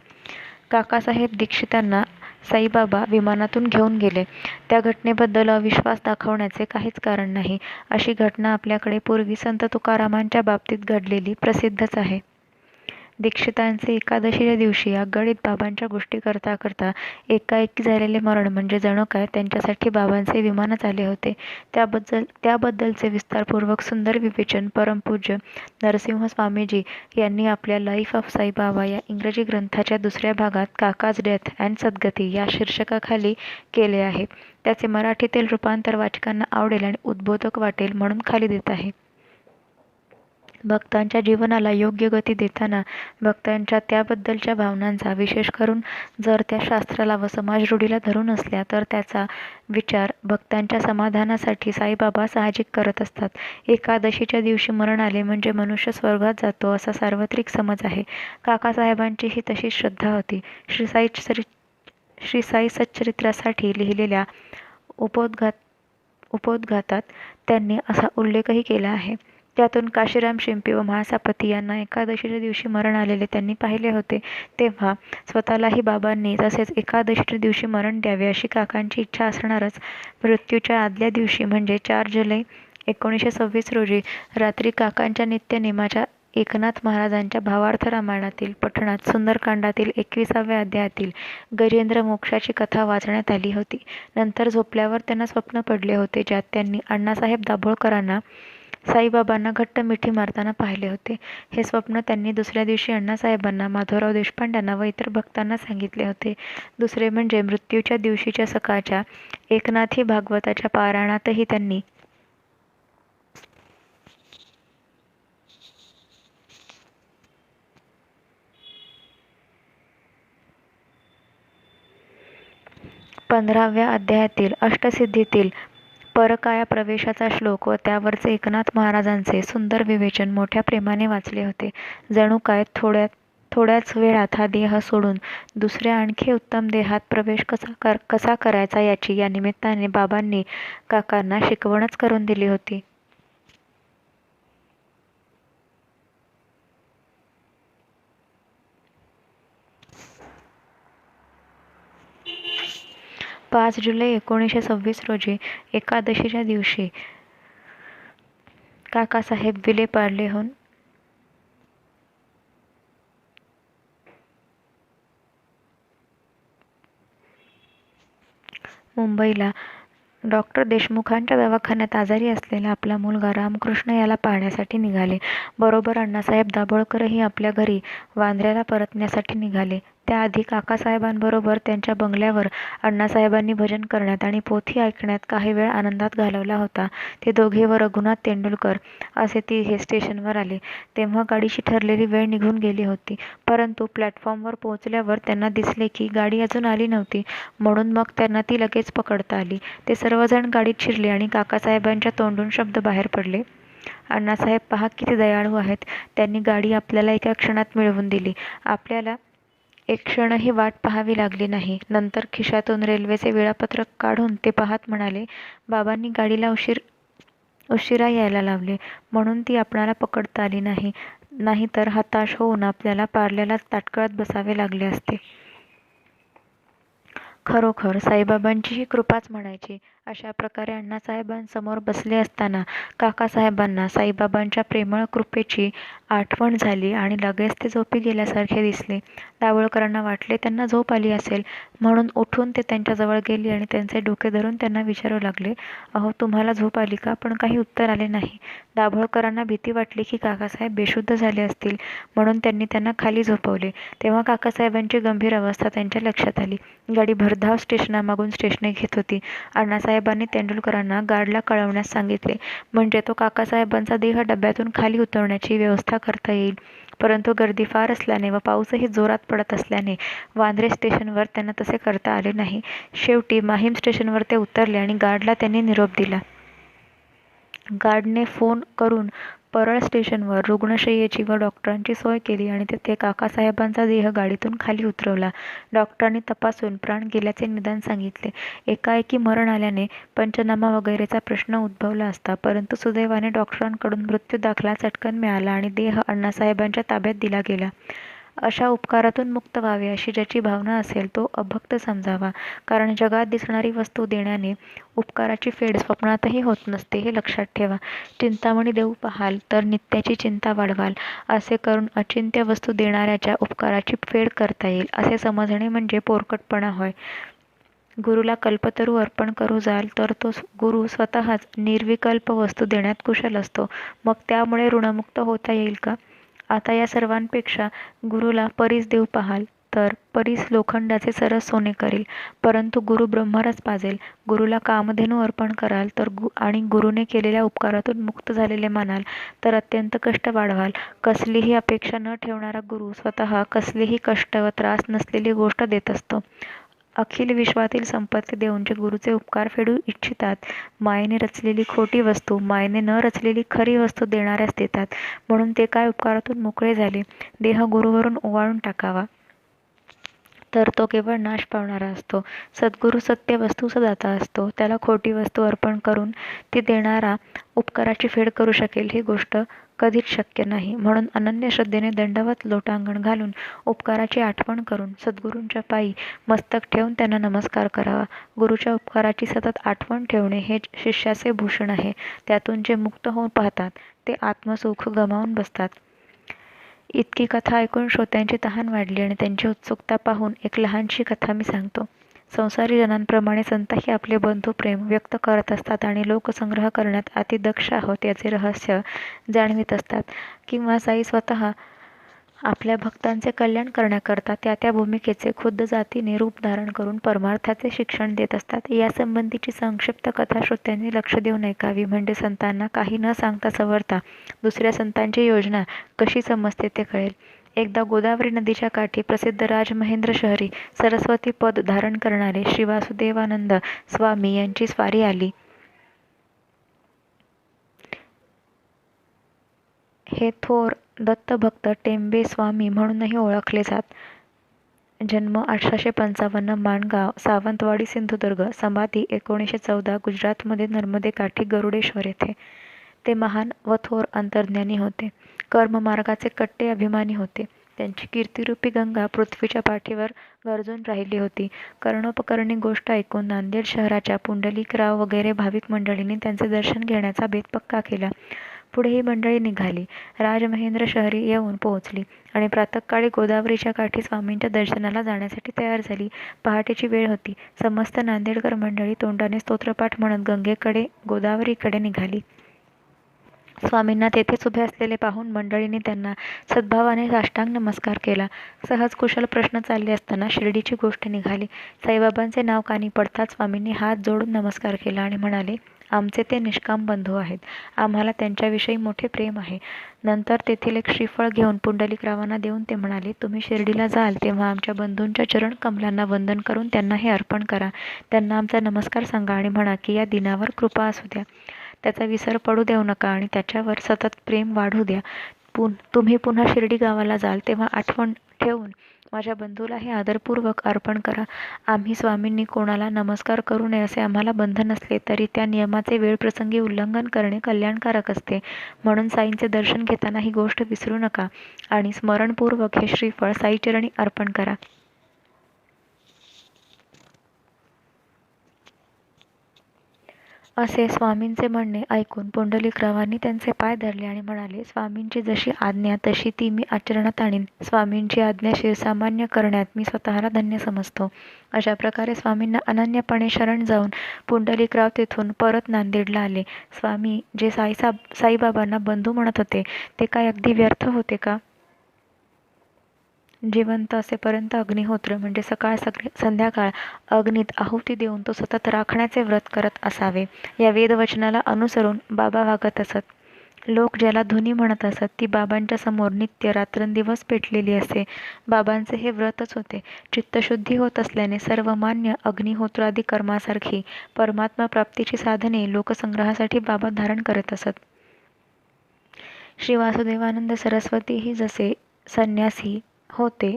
Speaker 1: काकासाहेब दीक्षितांना साईबाबा विमानातून घेऊन गेले. त्या घटनेबद्दल अविश्वास दाखवण्याचे काहीच कारण नाही. अशी घटना आपल्याकडे पूर्वी संत तुकारामांच्या बाबतीत घडलेली प्रसिद्धच आहे. दीक्षितांचे एकादशीच्या दिवशी आगगाडीत बाबांच्या गोष्टी करता करता एकाएकी झालेले मरण म्हणजे जणू काय त्यांच्यासाठी बाबांचे विमानच आले होते. त्याबद्दलचे विस्तारपूर्वक सुंदर विवेचन परमपूज्य नरसिंह स्वामीजी यांनी आपल्या लाईफ ऑफ साईबाबा या इंग्रजी ग्रंथाच्या दुसऱ्या भागात काकाज डेथ अँड सद्गती या शीर्षकाखाली केले आहे. त्याचे मराठीतील रूपांतर वाचकांना आवडेल आणि उद्बोधक वाटेल म्हणून खाली देत आहे. भक्तांच्या जीवनाला योग्य गती देताना भक्तांच्या त्याबद्दलच्या भावनांचा, विशेष करून जर त्या शास्त्राला व समाजरूढीला धरून असल्या तर त्याचा विचार भक्तांच्या समाधानासाठी साईबाबा साहजिक करत असतात. एकादशीच्या दिवशी मरण आले म्हणजे मनुष्य स्वर्गात जातो असा सार्वत्रिक समज आहे. काकासाहेबांची ही तशी श्रद्धा होती. श्री साई सच्चरित्रासाठी लिहिलेल्या उपोद्घातात त्यांनी असा उल्लेखही केला आहे. त्यातून काशीराम शिंपी व म्हाळसापती यांना एकादशीच्या दिवशी मरण आलेले त्यांनी पाहिले होते. तेव्हा स्वतःलाही बाबांनी तसेच एकादशीच्या दिवशी मरण द्यावे अशी काकांची इच्छा असणारच. मृत्यूच्या आदल्या दिवशी म्हणजे 4 जुलै 1926 रोजी रात्री काकांच्या नित्यनेमाच्या एकनाथ महाराजांच्या भावार्थ रामायणातील पठणात सुंदरकांडातील 21व्या अध्यायातील गजेंद्र मोक्षाची कथा वाचण्यात आली होती. नंतर झोपल्यावर त्यांना स्वप्न पडले होते, ज्यात त्यांनी अण्णासाहेब दाभोळकरांना साईबाबांना घट्ट मिठी मारताना पाहिले होते. हे स्वप्न त्यांनी दुसऱ्या दिवशी अण्णासाहेबांना, माधवराव देशपांड्यांना व इतर भक्तांना सांगितले होते. दुसरे म्हणजे मृत्यूच्या दिवशीच्या सकाळच्या एकनाथी भागवताच्या पारायणातही त्यांनी पंधराव्या अध्यायातील अष्टसिद्धीतील परकाया प्रवेशाचा श्लोक व त्यावरचे एकनाथ महाराजांचे सुंदर विवेचन मोठ्या प्रेमाने वाचले होते. जणू काय थोड्याच वेळात हा देह सोडून दुसऱ्या आणखी उत्तम देहात प्रवेश कसा करायचा याची या निमित्ताने बाबांनी काकांना शिकवणच करून दिली होती. 5 जुलै 1926 रोजी एकादशीच्या दिवशी काकासाहेब विले पार्लेहून मुंबईला डॉक्टर देशमुखांच्या दवाखान्यात आजारी असलेला आपला मुलगा रामकृष्ण याला पाहण्यासाठी निघाले. बरोबर अण्णासाहेब दाभोळकरही आपल्या घरी वांद्र्याला परतण्यासाठी निघाले. त्याआधी काकासाहेबांबरोबर त्यांच्या बंगल्यावर अण्णासाहेबांनी भजन करण्यात आणि पोथी ऐकण्यात काही वेळ आनंदात घालवला होता. ते दोघे व रघुनाथ तेंडुलकर असे तिघे स्टेशनवर आले तेव्हा गाडीची ठरलेली वेळ निघून गेली होती. परंतु प्लॅटफॉर्मवर पोहोचल्यावर त्यांना दिसले की गाडी अजून आली नव्हती, म्हणून मग त्यांना ती लगेच पकडता आली. ते सर्वजण गाडीत शिरले आणि काकासाहेबांच्या तोंडून शब्द बाहेर पडले, "अण्णासाहेब पहा किती दयाळू आहेत. त्यांनी गाडी आपल्याला एका क्षणात मिळवून दिली. आपल्याला एक क्षणही वाट पाहावी लागली नाही." नंतर खिशातून रेल्वेचे वेळापत्रक काढून ते पाहत म्हणाले, "बाबांनी गाडीला उशिरा यायला लावले म्हणून ती आपणाला पकडता आली नाही. नाहीतर हताश होऊन आपल्याला पार्ल्यालाच ताटकळत बसावे लागले असते." खरोखर साईबाबांची ही कृपाच म्हणायची. अशा प्रकारे अण्णासाहेबांसमोर बसले असताना काकासाहेबांना साईबाबांच्या प्रेमळ कृपेची आठवण झाली आणि लगेच ते झोपी गेल्यासारखे दिसले. दाभोळकरांना वाटले त्यांना झोप आली असेल, म्हणून उठून ते त्यांच्याजवळ गेले आणि त्यांचे डोके धरून त्यांना विचारू लागले, "अहो, तुम्हाला झोप आली का?" पण काही उत्तर आले नाही. दाभोळकरांना भीती वाटली की काकासाहेब बेशुद्ध झाले असतील, म्हणून त्यांनी त्यांना खाली झोपवले. तेव्हा काकासाहेबांची गंभीर अवस्था त्यांच्या लक्षात आली. गाडी भरधाव स्टेशनामागून स्टेशने घेत होती. अण्णासाहेबांनी तेंडुलकरांना गार्डला कळवण्यास सांगितले, म्हणजे तो काकासाहेबांचा देह डब्यातून खाली उतरवण्याची व्यवस्था करता येईल. परंतु गर्दी फार असल्याने व पाऊसही जोरात पडत असल्याने वांद्रे स्टेशनवर त्यांना तसे करता आले नाही. शेवटी माहीम स्टेशनवर ते उतरले आणि गार्डला त्यांनी निरोप दिला. गार्डने फोन करून परळ स्टेशनवर रुग्णशय्येची व डॉक्टरांची सोय केली आणि तेथे काकासाहेबांचा देह गाडीतून खाली उतरवला. डॉक्टरांनी तपासून प्राण गेल्याचे निदान सांगितले. एकाएकी मरण आल्याने पंचनामा वगैरेचा प्रश्न उद्भवला असता, परंतु सुदैवाने डॉक्टरांकडून मृत्यू दाखला चटकन मिळाला आणि देह अण्णासाहेबांच्या ताब्यात दिला गेला. अशा उपकारातून मुक्त व्हावे अशी ज्याची भावना असेल तो अभक्त समजावा, कारण जगात दिसणारी वस्तू देण्याने उपकाराची फेड स्वप्नातही होत नसते, हे लक्षात ठेवा. चिंतामणी देऊ पाहाल तर नित्याची चिंता वाढवाल, असे करून अचिंत्य वस्तू देणाऱ्याच्या उपकाराची फेड करता येईल असे समजणे म्हणजे पोरकटपणा होय. गुरुला कल्पतरू अर्पण करू जाल तर तो गुरु स्वतःच निर्विकल्प वस्तू देण्यात कुशल असतो. मग त्यामुळे ऋणमुक्त होता येईल का? आता या सर्वांपेक्षा गुरुला परीस देऊ पाहाल तर परीस लोखंडाचे सरस सोने करील, परंतु गुरु ब्रह्मरस पाजेल. गुरुला कामधेनू अर्पण कराल तर आणि गुरुने केलेल्या उपकारातून मुक्त झालेले मानाल तर अत्यंत कष्ट वाढवाल. कसलीही अपेक्षा न ठेवणारा गुरु स्वतः कसलेही कष्ट व त्रास नसलेली गोष्ट देत असतो. अखिल विश्वातील संपत्ती देऊन जे गुरुचे उपकार फेडू इच्छितात, मायेने रचलेली खोटी वस्तू मायेने न रचलेली खरी वस्तू देणाऱ्यास देतात, म्हणून ते काय उपकारातून मोकळे झाले. देह गुरुवरून ओवाळून टाकावा तर तो केवळ नाश पावणारा असतो. सद्गुरु सत्य वस्तू सदाता असतो. त्याला खोटी वस्तू अर्पण करून ती देणारा उपकाराची फेड करू शकेल ही गोष्ट कधीच शक्य नाही. म्हणून अनन्य श्रद्धेने दंडवत लोटांगण घालून उपकाराची आठवण करून सद्गुरूंच्या पायी मस्तक ठेवून त्यांना नमस्कार करावा. गुरुच्या उपकाराची सतत आठवण ठेवणे हे शिष्याचे भूषण आहे. त्यातून जे मुक्त होऊन पाहतात ते आत्मसुख गमावून बसतात. इतकी कथा ऐकून श्रोत्यांची तहान वाढली आणि त्यांची उत्सुकता पाहून एक लहानशी कथा मी सांगतो. संसारी जनांप्रमाणे संतही आपले बंधुप्रेम व्यक्त करत असतात आणि लोकसंग्रह करण्यात अतिदक्ष आहोत याचे रहस्य जाणवीत असतात. किंवा साई स्वतः आपल्या भक्तांचे कल्याण करण्याकरता त्या त्या भूमिकेचे खुद्द जातीने रूप धारण करून परमार्थाचे शिक्षण देत असतात. यासंबंधीची संक्षिप्त कथा श्रोत्यांनी लक्ष देऊन ऐकावी, म्हणजे संतांना काही न सांगता सवरता दुसऱ्या संतांची योजना कशी समजते ते कळेल. एकदा गोदावरी नदीच्या काठी प्रसिद्ध राजमहेंद्र शहरी सरस्वती पद धारण करणारे श्री वासुदेवानंद स्वामी यांची स्वारी आली. हे थोर दत्तभक्त टेंबे स्वामी म्हणूनही ओळखले जात. जन्म 1855 माणगाव, सावंतवाडी सिंधुदुर्ग. समाधी 1914 गुजरातमध्ये नर्मदे काठी गरुडेश्वर येथे. ते महान व थोर अंतर्ज्ञानी होते. कर्ममार्गाचे कट्टे अभिमानी होते. त्यांची कीर्तिरूपी गंगा पृथ्वीच्या पाठीवर गरजून राहिली होती. कर्णोपकरणी गोष्ट ऐकून नांदेड शहराच्या पुंडलिकराव वगैरे भाविक मंडळींनी त्यांचे दर्शन घेण्याचा बेत पक्का केला. पुढे ही मंडळी निघाली. राजमहेंद्र शहरी येऊन पोहोचली आणि प्रातःकाळी गोदावरीच्या काठी स्वामींच्या दर्शनाला जाण्यासाठी तयार झाली. पहाटेची वेळ होती. समस्त नांदेडकर मंडळी तोंडाने स्तोत्रपाठ म्हणत गंगेकडे गोदावरीकडे निघाली. स्वामींना तेथेच उभे असलेले पाहून मंडळींनी त्यांना सद्भावाने साष्टांग नमस्कार केला. सहज कुशल प्रश्न चालले असताना शिर्डीची गोष्ट निघाली. साईबाबांचे नाव कानी पडताच स्वामींनी हात जोडून नमस्कार केला आणि म्हणाले, आमचे ते निष्काम बंधू आहेत. आम्हाला त्यांच्याविषयी मोठे प्रेम आहे. नंतर तेथील एक श्रीफळ घेऊन पुंडलिकरावांना देऊन ते म्हणाले, तुम्ही शिर्डीला जाल तेव्हा आमच्या बंधूंच्या चरण कमलांना वंदन करून त्यांना हे अर्पण करा. त्यांना आमचा नमस्कार सांगा आणि म्हणा की या दिनावर कृपा असू द्या. त्याचा विसर पडू देऊ नका आणि त्याच्यावर सतत प्रेम वाढू द्या. तुम्ही पुन्हा शिर्डी गावाला जाल तेव्हा आठवण ठेवून माझ्या बंधूला हे आदरपूर्वक अर्पण करा. आम्ही स्वामींनी कोणाला नमस्कार करू नये असे आम्हाला बंधन असले तरी त्या नियमाचे वेळप्रसंगी उल्लंघन करणे कल्याणकारक असते. म्हणून साईंचे दर्शन घेताना ही गोष्ट विसरू नका आणि स्मरणपूर्वक हे श्रीफळ साईचरणी अर्पण करा. असे स्वामींचे म्हणणे ऐकून पुंडलिकरावांनी त्यांचे पाय धरले आणि म्हणाले, स्वामींची जशी आज्ञा तशी ती मी आचरणात आणीन. स्वामींची आज्ञा शिरसामान्य करण्यात मी स्वतःला धन्य समजतो. अशा प्रकारे स्वामींना अनन्यपणे शरण जाऊन पुंडलिकराव तेथून परत नांदेडला आले. स्वामी जे साईबाबांना बंधू म्हणत होते ते काय अगदी व्यर्थ होते का? जिवंत असेपर्यंत अग्निहोत्र म्हणजे सकाळ संध्याकाळ अग्नीत आहुती देऊन तो सतत राखण्याचे व्रत करत असावे. या वेदवचनाला अनुसरून बाबा वागत असत. लोक ज्याला धुनी म्हणत असत ती बाबांच्या समोर नित्य रात्रंदिवस पेटलेली असे. बाबांचे हे व्रतच होते. चित्तशुद्धी होत असल्याने सर्वमान्य अग्निहोत्रादी कर्मासारखी परमात्मा प्राप्तीची साधने लोकसंग्रहासाठी बाबा धारण करत असत. श्री वासुदेवानंद सरस्वतीही जसे संन्यासी होते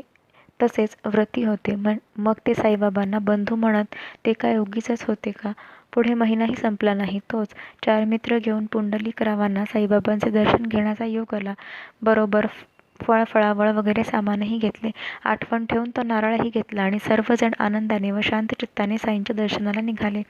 Speaker 1: तसेच व्रती होते. मग ते साईबाबांना बंधू म्हणत ते काय उगीचच होते का? पुढे महिनाही संपला नाही. तोच 4 मित्र घेऊन पुंडलिकरावांना साईबाबांचे दर्शन घेण्याचा योग आला. बरोबर फळावळ वगैरे सामानही घेतले. आठवण ठेवून तो नारळही घेतला आणि सर्वजण आनंदाने व शांत चित्ताने साईंच्या दर्शनाला निघाले.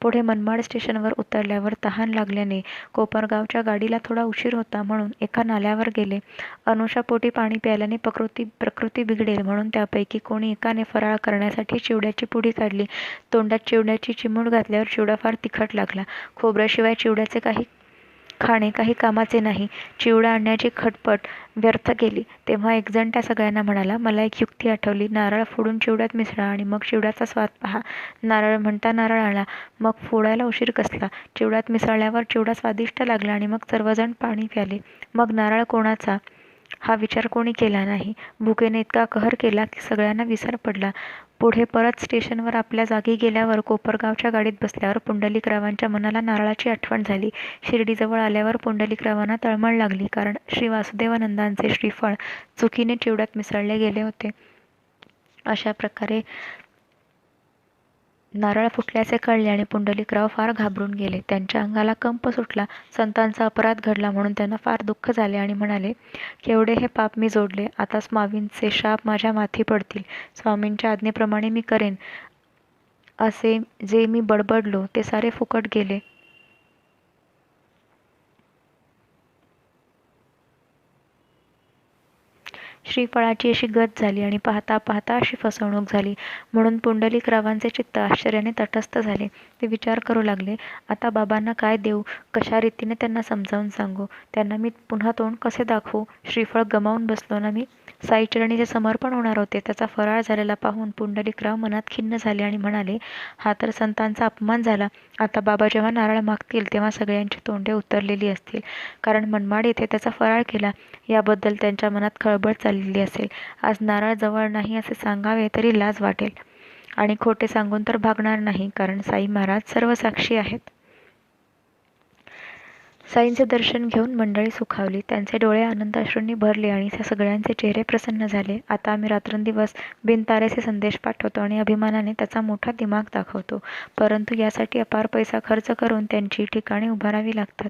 Speaker 1: पुढे मनमाड स्टेशनवर उतरल्यावर तहान लागल्याने कोपरगावच्या गाडीला थोडा उशीर होता म्हणून एका नाल्यावर गेले. अनुशापोटी पाणी प्यायल्याने प्रकृती बिघडेल म्हणून त्यापैकी कोणी एकाने फराळ करण्यासाठी चिवड्याची पुडी काढली. तोंडात चिवड्याची चिमूट घातल्यावर चिवडा फार तिखट लागला. खोबऱ्याशिवाय चिवड्याचे खाणे काही कामाचे नाही. चिवडा आणण्याची खटपट व्यर्थ गेली. तेव्हा एकजण त्या सगळ्यांना म्हणाला, मला एक युक्ती आठवली. नारळ फोडून चिवड्यात मिसळा आणि मग चिवड्याचा स्वाद पहा. नारळ म्हणता नारळ आला. मग फोडायला उशीर कसला. चिवड्यात मिसळल्यावर चिवडा स्वादिष्ट लागला आणि मग सर्वजण पाणी प्याले. मग नारळ कोणाचा हा विचार कोणी केला नाही. भुकेने इतका कहर केला की सगळ्यांना विसर पडला. पुढे परत स्टेशनवर आपल्या जागी गेल्यावर कोपरगावच्या गाडीत बसल्यावर पुंडलिकरावांच्या मनाला नारळाची आठवण झाली. शिर्डीजवळ आल्यावर पुंडलिकरावांना तळमळ लागली, कारण श्री वासुदेवानंदांचे श्रीफळ चुकीने चिवड्यात मिसळले गेले होते. अशा प्रकारे नारळ फुटल्याचे कळले आणि पुंडलिकराव फार घाबरून गेले. त्यांच्या अंगाला कंप सुटला. संतांचा अपराध घडला म्हणून त्यांना फार दुःख झाले आणि म्हणाले, केवढे हे पाप मी जोडले. आता स्वामींचे शाप माझ्या माथी पडतील. स्वामींच्या आज्ञेप्रमाणे मी करेन. असे जे मी बडबडलो ते सारे फुकट गेले. श्रीफळाची अशी गत झाली आणि पाहता पाहता अशी फसवणूक झाली म्हणून पुंडलिकरावांचे चित्त आश्चर्याने तटस्थ झाले. ते विचार करू लागले, आता बाबांना काय देऊ, कशा रीतीने त्यांना समजावून सांगू, त्यांना मी पुन्हा तोंड कसे दाखवू. श्रीफळ गमावून बसलो ना मी. साईचरणी जे समर्पण होणार होते त्याचा फराळ झालेला पाहून पुंडलिकराव मनात खिन्न झाले आणि म्हणाले, हा तर संतांचा अपमान झाला. आता बाबा जेव्हा नारळ मागतील तेव्हा सगळ्यांची तोंडे उतरलेली असतील, कारण मनमाड येथे त्याचा फराळ केला याबद्दल त्यांच्या मनात खळबळ चाललेली असेल. आज नारळ जवळ नाही असे सांगावे तरी लाज वाटेल आणि खोटे सांगून तर भागणार नाही, कारण साई महाराज सर्व साक्षी आहेत. साईंचे दर्शन घेऊन मंडळी सुखावली. त्यांचे डोळे आनंदाश्रूंनी भरले आणि त्या सगळ्यांचे चेहरे प्रसन्न झाले. आता आम्ही रात्रंदिवस बिनतारेचे संदेश पाठवतो आणि अभिमानाने त्याचा मोठा दिमाग दाखवतो, परंतु यासाठी अपार पैसा खर्च करून त्यांची ठिकाणे उभारावी लागतात.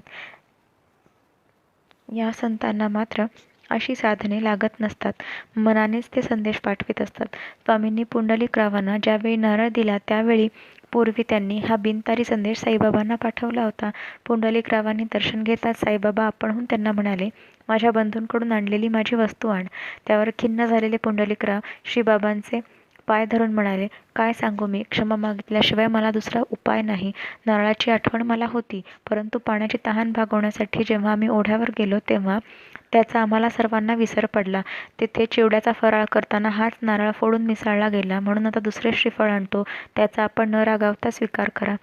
Speaker 1: या संतांना मात्र अशी साधने लागत नसतात. मनानेच ते संदेश पाठवित असतात. स्वामींनी पुंडलिकरावांना ज्यावेळी नारळ दिला त्यावेळी पूर्वी त्यांनी हा बिनतारी संदेश साईबाबांना पाठवला होता. पुंडलिकरावांनी दर्शन घेताच साईबाबा आपणहून त्यांना म्हणाले, माझ्या बंधूंकडून आणलेली माझी वस्तू आण. त्यावर खिन्न झालेले पुंडलिकराव श्रीबाबांचे पाय धरून म्हणाले, काय सांगू मी, क्षमा मागितल्याशिवाय मला दुसरा उपाय नाही. नारळाची आठवण मला होती, परंतु पाण्याची तहान भागवण्यासाठी जेव्हा आम्ही ओढ्यावर गेलो तेव्हा त्याचा आम्हाला सर्वांना विसर पडला. तिथे चिवड्याचा फराळ करताना हाच नारळ फोडून मिसळला गेला. म्हणून आता दुसरे श्रीफळ आणतो, त्याचा आपण न रागावता स्वीकार करा.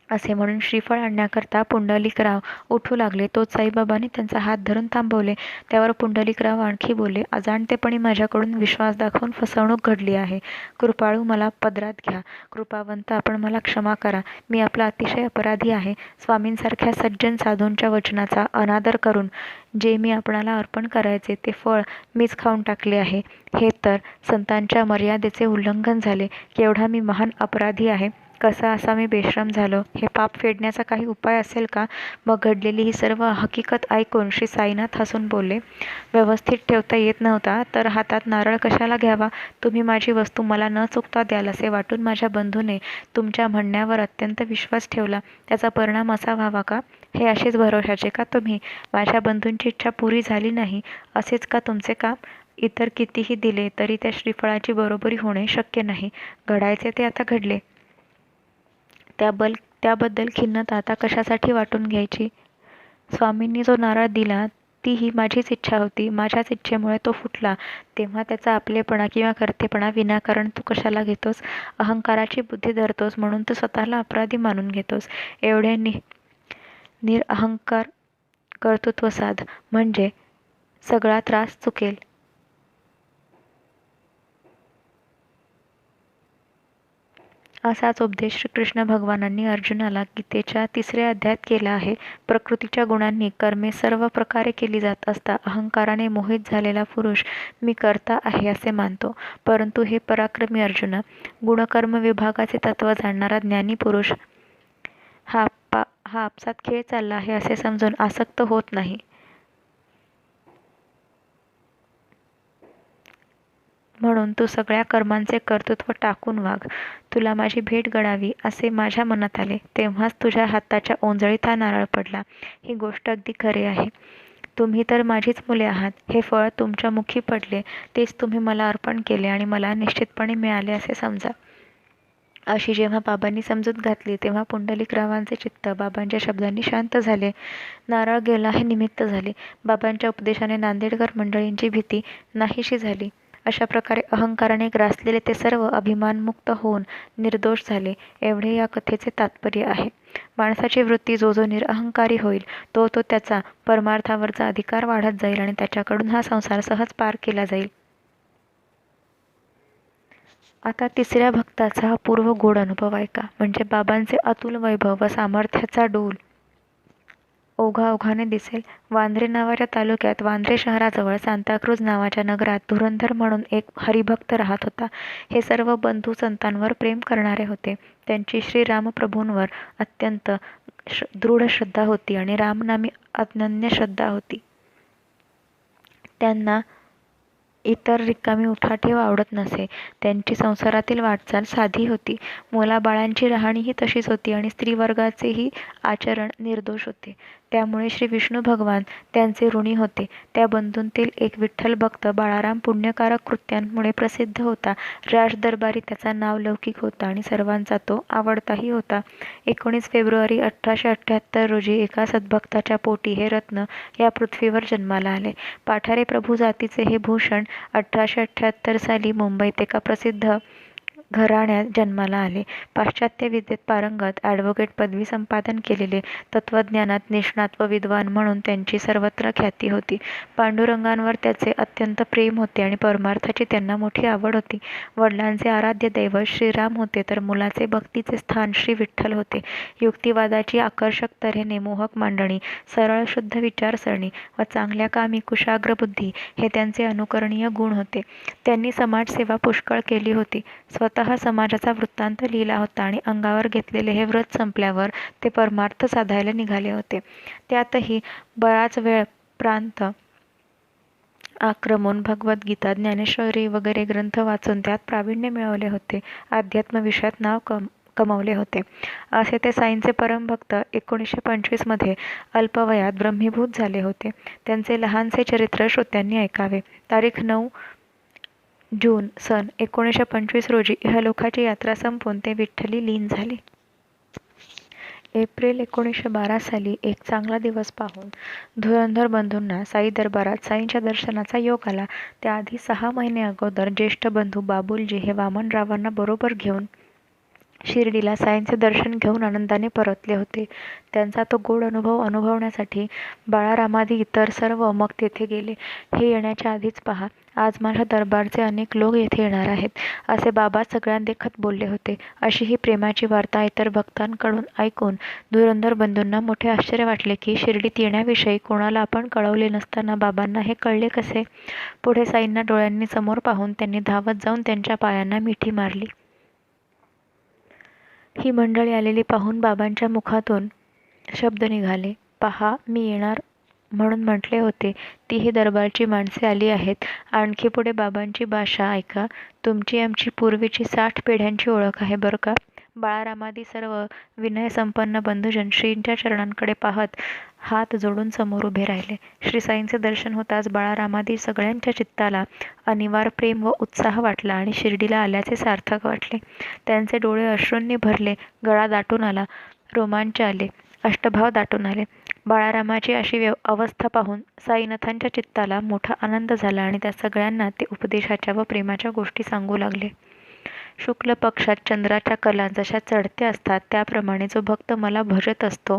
Speaker 1: असे म्हणून श्रीफळ आणण्याकरता पुंडलिकराव उठू लागले. तोच साईबाबांनी त्यांचा हात धरून थांबवले. त्यावर पुंडलिकराव आणखी बोलले, अजाणतेपणी माझ्याकडून विश्वास दाखवून फसवणूक घडली आहे. कृपाळू मला पदरात घ्या. कृपावंत आपण मला क्षमा करा. मी आपला अतिशय अपराधी आहे. स्वामींसारख्या सज्जन साधूंच्या वचनाचा अनादर करून जे मी आपणाला अर्पण करायचे ते फळ मीच खाऊन टाकले आहे. हे तर संतांच्या मर्यादेचे उल्लंघन झाले. केवढा मी महान अपराधी आहे. कसा असा मी बेशरम झालो. हे पाप फेडण्याचा काही उपाय असेल का? मग घडलेली ही सर्व हकीकत ऐकून श्री साईनाथ हसून बोलले, व्यवस्थित ठेवता येत नव्हता तर हातात नारळ कशाला घ्यावा? तुम्ही माझी वस्तू मला न चुकता द्याल असे वाटून माझ्या बंधूने तुमच्या म्हणण्यावर अत्यंत विश्वास ठेवला. त्याचा परिणाम असा व्हावा का? हे असेच भरोशाचे का तुम्ही? माझ्या बंधूंची इच्छा पुरी झाली नाही असेच का तुमचे काम? इतर कितीही दिले तरी त्या श्रीफळाची बरोबरी होणे शक्य नाही. घडायचे ते आता घडले. त्याबद्दल खिन्नता आता कशासाठी वाटून घ्यायची? स्वामींनी जो नारळ दिला ती ही माझीच इच्छा होती. माझ्याच इच्छेमुळे तो फुटला. तेव्हा त्याचा आपलेपणा किंवा कर्तेपणा विनाकारण तू कशाला घेतोस? अहंकाराची बुद्धी धरतोस म्हणून तू स्वतःला अपराधी मानून घेतोस. एवढे निरअहंकार कर्तृत्व साध, म्हणजे सगळा त्रास चुकेल. असाच उपदेश श्रीकृष्ण भगवानांनी अर्जुनाला गीतेच्या 3ऱ्या अध्यायात केला आहे. प्रकृतीच्या गुणांनी कर्मे सर्व प्रकारे केली जात असता अहंकाराने मोहित झालेला पुरुष मी कर्ता आहे असे मानतो. परंतु हे पराक्रमी अर्जुना, गुणकर्म विभागाचे तत्व जाणणारा ज्ञानी पुरुष हा आपसात खेळ चालला आहे असे समजून आसक्त होत नाही. म्हणून तू सगळ्या कर्मांचे कर्तृत्व टाकून वाग. तुला माझी भेट गडावी असे माझ्या मनात आले तेव्हाच तुझ्या हाताच्या ओंजळीत हा नारळ पडला. ही गोष्ट अगदी खरी आहे. तुम्ही तर माझीच मुले आहात. हे फळ तुमच्या मुखी पडले तेच तुम्ही मला अर्पण केले आणि मला निश्चितपणे मिळाले असे समजा. अशी जेव्हा बाबांनी समजूत घातली तेव्हा पुंडलिकरावांचे चित्त बाबांच्या शब्दांनी शांत झाले. नारळ गेला हे निमित्त झाले. बाबांच्या उपदेशाने नांदेडकर मंडळींची भीती नाहीशी झाली. अशा प्रकारे अहंकाराने ग्रासलेले ते सर्व अभिमानमुक्त होऊन निर्दोष झाले. एवढे या कथेचे तात्पर्य आहे. माणसाची वृत्ती जो जो निरअहंकारी होईल तो त्याचा परमार्थावरचा अधिकार वाढत जाईल आणि त्याच्याकडून हा संसार सहज पार केला जाईल. आता 3ऱ्या भक्ताचा अपूर्व गोड अनुभव ऐका. म्हणजे बाबांचे अतुल वैभव व सामर्थ्याचा डोल ओघाओघाने दिसेल. वांद्रे नावाच्या तालुक्यात वांद्रे शहराजवळ सांताक्रूज नावाच्या नगरात धुरंधर म्हणून एक हरिभक्त राहत होता. हे सर्व बंधू संतांवर प्रेम करणारे होते. त्यांची श्रीरामप्रभूंवर अत्यंत दृढ श्रद्धा होती आणि रामनामी अनन्य श्रद्धा होती. त्यांना इतर रिकामी उठाठेव आवडत नसे. त्यांची संसारातील वाटचाल साधी होती. मुलाबाळांची राहणीही तशीच होती आणि स्त्रीवर्गाचेही आचरण निर्दोष होते. त्यामुळे श्री विष्णू भगवान त्यांचे ऋणी होते. त्या बंधूंतील एक विठ्ठल भक्त बाळाराम पुण्यकारक कृत्यांमुळे प्रसिद्ध होता. राजदरबारी त्याचा नाव लौकिक होता आणि सर्वांचा तो आवडताही होता. 19 फेब्रुवारी 1878 रोजी एका सद्भक्ताच्या पोटी हे रत्न या पृथ्वीवर जन्माला आले. पाठारे प्रभू जातीचे हे भूषण 1878 साली मुंबईत एका प्रसिद्ध घराण्यात जन्माला आले. पाश्चात्य विद्येत पारंगत, ॲडव्होकेट पदवी संपादन केलेले, तत्त्वज्ञानात निष्णात व विद्वान म्हणून त्यांची सर्वत्र ख्याती होती. पांडुरंगांवर त्याचे अत्यंत प्रेम होते आणि परमार्थाची त्यांना मोठी आवड होती. वडिलांचे आराध्य दैवत श्रीराम होते तर मुलाचे भक्तीचे स्थान श्री विठ्ठल होते. युक्तिवादाची आकर्षक तऱ्हेने मोहक मांडणी, सरळ शुद्ध विचारसरणी व चांगल्या कामी कुशाग्र बुद्धी हे त्यांचे अनुकरणीय गुण होते. त्यांनी समाजसेवा पुष्कळ केली होती. स्वतः समाजाचा वृत्तांत लिहिला होता आणि अंगावर घेतलेले हे व्रत संपल्यावर ते परमार्थ साधायला निघाले होते. त्यातही बराच वेळ प्रांत आक्रमण, भगवद्गीता, ज्ञानेश्वरी वगैरे ग्रंथ वाचून त्यात प्रावीण्य मिळवले होते. अध्यात्म विषयात नाव कमावले होते. असे ते साईंचे परमभक्त 1925 मध्ये अल्पवयात ब्रह्मीभूत झाले होते. त्यांचे लहानसे चरित्र श्रोत्यांनी ऐकावे. तारीख 9 जून सन 1925 रोजी इहलोकाची यात्रा संपून ते विठ्ठली लीन झाले. एप्रिल 1912 साली एक चांगला दिवस पाहून धुरंधर बंधूंना साई दरबारात साईंच्या दर्शनाचा योग आला. त्याआधी 6 महिने अगोदर ज्येष्ठ बंधू बाबुलजी हे वामनरावांना बरोबर घेऊन शिर्डीला साईंचे दर्शन घेऊन आनंदाने परतले होते. त्यांचा तो गोड अनुभव अनुभवण्यासाठी बाळारामादी इतर सर्व मग तेथे गेले. हे येण्याच्या आधीच पहा, आज माझ्या दरबारचे अनेक लोक येथे येणार आहेत, असे बाबा सगळ्यांदेखत बोलले होते. अशी ही प्रेमाची वार्ता इतर भक्तांकडून ऐकून धुरंधर बंधूंना मोठे आश्चर्य वाटले की शिर्डीत येण्याविषयी कोणाला आपण कळवले नसताना बाबांना हे कळले कसे. पुढे साईंना डोळ्यांनी समोर पाहून त्यांनी धावत जाऊन त्यांच्या पायांना मिठी मारली. ही मंडळी आलेली पाहून बाबांच्या मुखातून शब्द निघाले. पहा, मी येणार म्हणून म्हटले होते, ती ही दरबारची माणसे आली आहेत. आणखी पुढे बाबांची भाषा ऐका. तुमची आमची पूर्वीची 60 पिढ्यांची ओळख आहे बरं का. बाळारामादी सर्व विनयसंपन्न बंधुजन श्रींच्या चरणांकडे पाहत हात जोडून समोर उभे राहिले. श्री साईंचे दर्शन होताच बाळारामादी सगळ्यांच्या चित्ताला अनिवार्य प्रेम व उत्साह वाटला आणि शिर्डीला आल्याचे सार्थक वाटले. त्यांचे डोळे अश्रूंनी भरले, गळा दाटून आला, रोमांच आले, अष्टभाव दाटून आले. बाळारामाची अशी अवस्था पाहून साईनाथांच्या चित्ताला मोठा आनंद झाला आणि त्या सगळ्यांना ते उपदेशाच्या व प्रेमाच्या गोष्टी सांगू लागले. शुक्ल पक्षात चंद्राच्या कला जशा चढत्या असतात त्याप्रमाणे जो भक्त मला भजत असतो,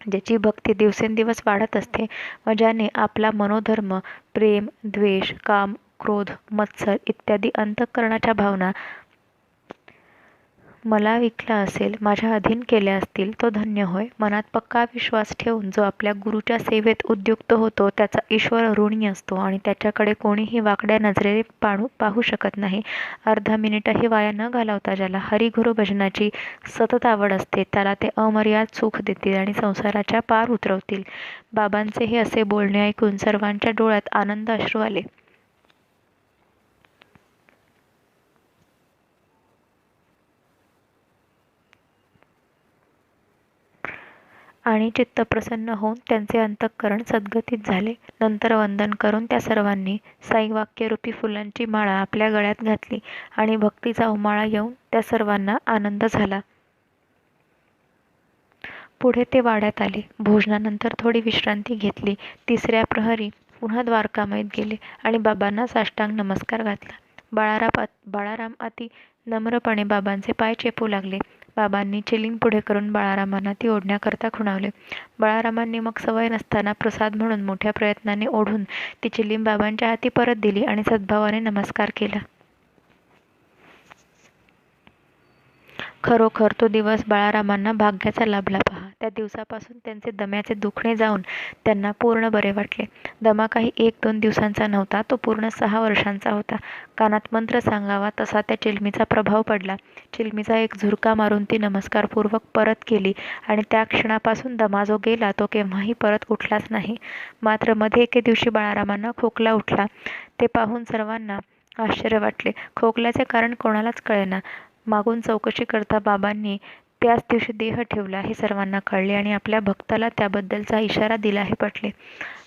Speaker 1: ज्याची भक्ती दिवसेंदिवस वाढत असते व ज्याने आपला मनोधर्म प्रेम, द्वेष, काम, क्रोध, मत्सर इत्यादी अंतःकरणाच्या भावना मला विकला असेल, माझ्या अधीन केल्या असतील, तो धन्य होय. मनात पक्का विश्वास ठेवून जो आपल्या गुरुच्या सेवेत उद्युक्त होतो त्याचा ईश्वर ऋणी असतो आणि त्याच्याकडे कोणीही वाकड्या नजरेने पाहू शकत नाही. अर्धा मिनिटही वाया न घालवता ज्याला हरिगुरु भजनाची सतत आवड असते त्याला ते अमर्याद सुख देतील आणि संसाराच्या पार उतरवतील. बाबांचे हे असे बोलणे ऐकून सर्वांच्या डोळ्यात आनंद अश्रू आले. आणि चित्त प्रसन्न होऊन त्यांचे अंतःकरण सद्गतीत झाले. नंतर वंदन करून त्या सर्वांनी साई वाक्यरूपी फुलांची माळा आपल्या गळ्यात घातली आणि भक्तीचा उमाळा येऊन त्या सर्वांना आनंद झाला. पुढे ते वाड्यात आले. भोजनानंतर थोडी विश्रांती घेतली. 3ऱ्या प्रहरी पुन्हा द्वारकामाईत गेले आणि बाबांना साष्टांग नमस्कार घातला. बाळाराम अति नम्रपणे बाबांचे पाय चेपू लागले. बाबांनी चिलिंग पुढे करून बाळारामांना ती ओढण्याकरता खुणावले. बाळारामांनी मग सवय नसताना प्रसाद म्हणून मोठ्या प्रयत्नाने ओढून ती चिलीम बाबांच्या हाती परत दिली आणि सद्भावाने नमस्कार केला. खरोखर तो दिवस बाळारामांना भाग्याचा लाभला पहा. त्या दिवसापासून त्यांचे दम्याचे दुखणे जाऊन त्यांना पूर्ण बरे वाटले. दमा काही 1-2 दिवसांचा नव्हता, तो पूर्ण 6 वर्षांचा होता. कानात मंत्र सांगावा तसा त्या चिलमीचा प्रभाव पडला. चिलमीचा एक झुरका मारून ती नमस्कारपूर्वक परत केली आणि त्या क्षणापासून दमा जो गेला तो केव्हाही परत उठलाच नाही. मात्र मध्ये एके दिवशी बाळारामांना खोकला उठला. ते पाहून सर्वांना आश्चर्य वाटले. खोकल्याचे कारण कोणालाच कळेना. मागून चौकशी करता बाबांनी त्याच दिवशी देह ठेवला हे सर्वांना कळले आणि आपल्या भक्ताला त्याबद्दलचा इशारा दिला हे पटले.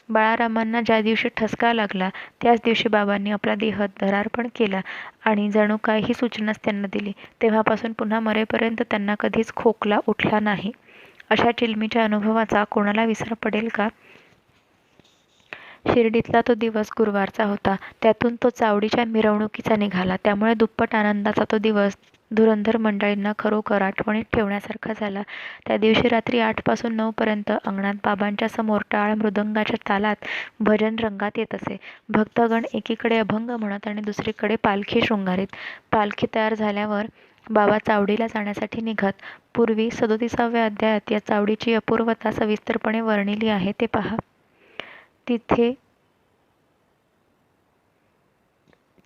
Speaker 1: बाळारामांना ज्या दिवशी ठसका लागला त्याच दिवशी बाबांनी आपला देह धरार्पण केला आणि जणू काय ही सूचनाच त्यांना दिली. तेव्हापासून पुन्हा मरेपर्यंत त्यांना कधीच खोकला उठला नाही. अशा चिलमीच्या अनुभवाचा कोणाला विसर पडेल का? शिर्डीतला तो दिवस गुरुवारचा होता. त्यातून तो चावडीच्या मिरवणुकीचा निघाला. त्यामुळे दुप्पट आनंदाचा तो दिवस धुरंधर मंडळींना खरोखर आठवणीत ठेवण्यासारखा झाला. त्या दिवशी रात्री 8 पासून 9 पर्यंत अंगणात बाबांच्या समोर टाळ मृदंगाच्या तालात भजन रंगात येत असे. भक्तगण एकीकडे अभंग म्हणत आणि दुसरीकडे पालखी शृंगारीत. पालखी तयार झाल्यावर बाबा चावडीला जाण्यासाठी निघत. पूर्वी 37व्या अध्यायात या चावडीची अपूर्वता सविस्तरपणे वर्णिली आहे, ते पहा. तिथे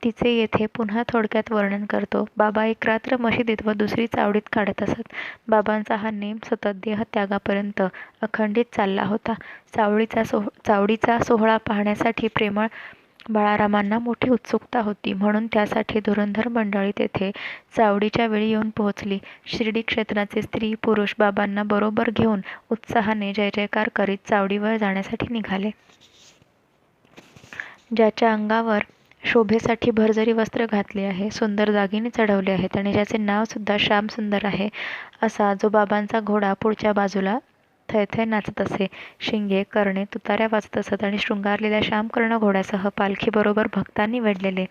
Speaker 1: तिचे येथे पुन्हा थोडक्यात वर्णन करतो. बाबा एक रात्र मशिदीत व दुसरी चावडीत काढत असत. बाबांचा हा नेम सतत देहत्यागापर्यंत अखंडित चालला होता. चावडीचा सोहळा पाहण्यासाठी प्रेमळ बाळारामांना मोठी उत्सुकता होती, म्हणून त्यासाठी धुरंधर मंडळी तेथे चावडीच्या वेळी येऊन पोहोचली. शिर्डी क्षेत्राचे स्त्री पुरुष बाबांना बरोबर घेऊन उत्साहाने जय जयकार करीत चावडीवर जाण्यासाठी निघाले. ज्याच्या अंगावर शोभेसाठी भरजरी वस्त्र घातले आहे, सुंदर दागिने चढवले आहेत आणि ज्याचे नाव सुद्धा श्यामसुंदर आहे, असा जो बाबांचा घोडा पुढच्या बाजूला थयथय नाचत असे. शिंगे, कर्णे, तुताऱ्या वाजत असत आणि शृंगारलेल्या श्यामकर्ण घोड्यासह पालखीबरोबर भक्तांनी वेढलेले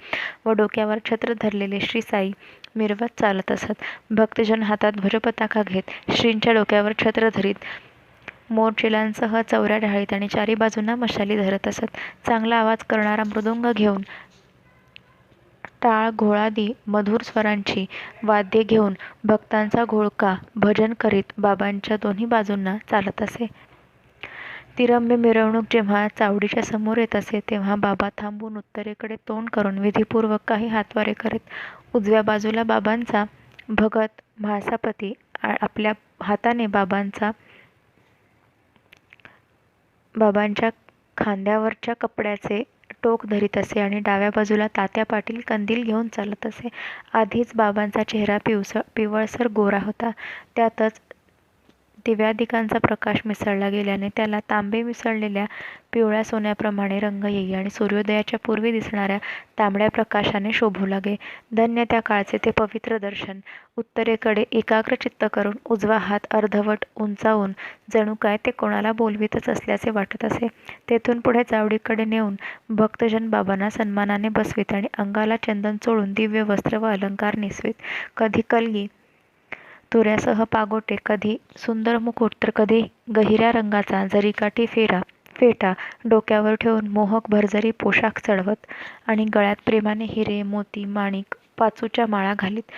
Speaker 1: व डोक्यावर छत्र धरलेले श्री साई मिरवत चालत असत. भक्तजन हातात ध्वजपताका घेत, श्रींच्या डोक्यावर छत्र धरीत, मोरचिलांसह चौऱ्या ढाळीत आणि चारी बाजूंना मशाली धरत असत. चांगला आवाज करणारा मृदुंग घेऊन, टाळ घोळादी मधुर स्वरांची वाद्ये घेऊन भक्तांचा घोळका भजन करीत बाबांच्या दोन्ही बाजूंना चालत असे. ती रम्य मिरवणूक जेव्हा चावडीच्या समोर येत असे, तेव्हा बाबा थांबून उत्तरेकडे तोंड करून विधीपूर्वक काही हातवारे करीत, उजव्या बाजूला बाबांचा भगत म्हाळसापती आपल्या हाताने बाबांच्या खांद्यावरच्या कपड्याचे टोक धरीत असे आणि डाव्या बाजूला तात्या पाटील कंदील घेऊन चालत असे. आधीच बाबांचा चेहरा पिवळसर गोरा होता. त्यातच दिव्यादिकांचा प्रकाश मिसळला गेल्याने त्याला तांबे मिसळलेल्या पिवळ्या सोन्याप्रमाणे रंग येई आणि सूर्योदयाच्या पूर्वी दिसणाऱ्या तांबड्या प्रकाशाने शोभू लागे. धन्य त्या काळचे ते पवित्र दर्शन! उत्तरेकडे एकाग्र चित्त करून उजवा हात अर्धवट उंचावून जणू काय ते कोणाला बोलवीतच असल्याचे वाटत असे. तेथून पुढे चावडीकडे नेऊन भक्तजन बाबांना सन्मानाने बसवीत आणि अंगाला चंदन चोळून दिव्य वस्त्र व अलंकार नेसवीत. कधी कलगी तुऱ्यासह पागोटे, कधी सुंदर मुकुट, तर कधी गहिऱ्या रंगाचा जरीकाठी फेटा डोक्यावर ठेवून मोहक भरजरी पोशाख चढवत आणि गळ्यात प्रेमाने हिरे, मोती, माणिक, पाचूच्या माळा घालीत.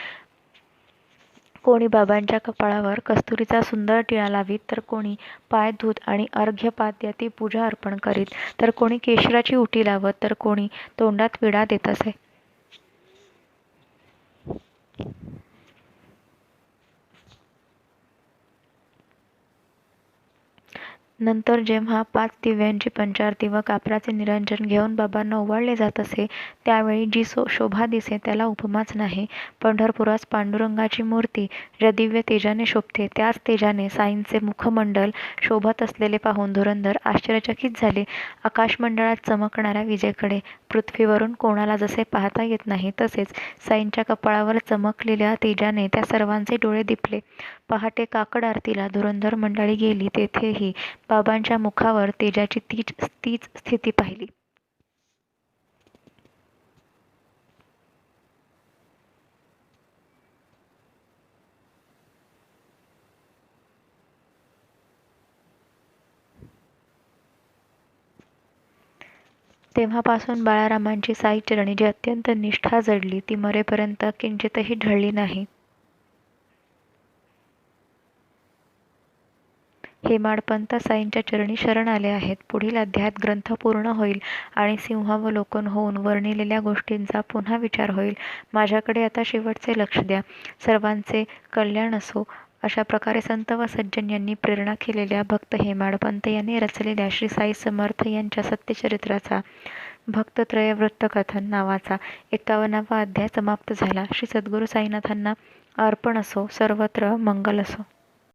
Speaker 1: कोणी बाबांच्या कपाळावर कस्तुरीचा सुंदर टिळा लावीत, तर कोणी पाय धूत आणि अर्घ्यपाद्याती पूजा अर्पण करीत, तर कोणी केशराची उटी लावत, तर कोणी तोंडात विडा देत असे. नंतर जेव्हा 5 दिव्यांची पंचारती व कापराचे निरंजन घेऊन बाबांना ओवाळले जात असे, त्यावेळी जी शोभा दिसे त्याला उपमाच नाही. पंढरपुरास पांडुरंगाची मूर्ती ज्या दिव्य तेजाने शोभते, त्याच तेजाने साईंचे मुखमंडल शोभत असलेले पाहून धुरंधर आश्चर्यचकित झाले. आकाशमंडळात चमकणाऱ्या विजेकडे पृथ्वीवरून कोणाला जसे पाहता येत नाही, तसेच साईंच्या कपाळावर चमकलेल्या तेजाने त्या सर्वांचे डोळे दिपले. पहाटे काकड आरतीला धुरंधर मंडळी गेली, तेथेही बाबांच्या मुखावर तेजाची तीच स्थिती पाहिली. तेव्हापासून बाळारामांची साईचरणी जी अत्यंत निष्ठा जडली, ती मरेपर्यंत किंचितही ढळली नाही. हेमाडपंत साईंच्या चरणी शरण आले आहेत. पुढील अध्यायात ग्रंथ पूर्ण होईल आणि सिंहावलोकन होऊन वर्णिलेल्या गोष्टींचा पुन्हा विचार होईल. माझ्याकडे आता शेवटचे लक्ष द्या. सर्वांचे कल्याण असो. अशा प्रकारे संत व सज्जन यांनी प्रेरणा केलेल्या भक्त हेमाडपंत यांनी रचलेल्या श्री साई समर्थ यांच्या सत्यचरित्राचा भक्तत्रय वृत्तकथन नावाचा 51वा अध्याय समाप्त झाला. श्री सद्गुरू साईनाथांना अर्पण असो. सर्वत्र मंगल असो.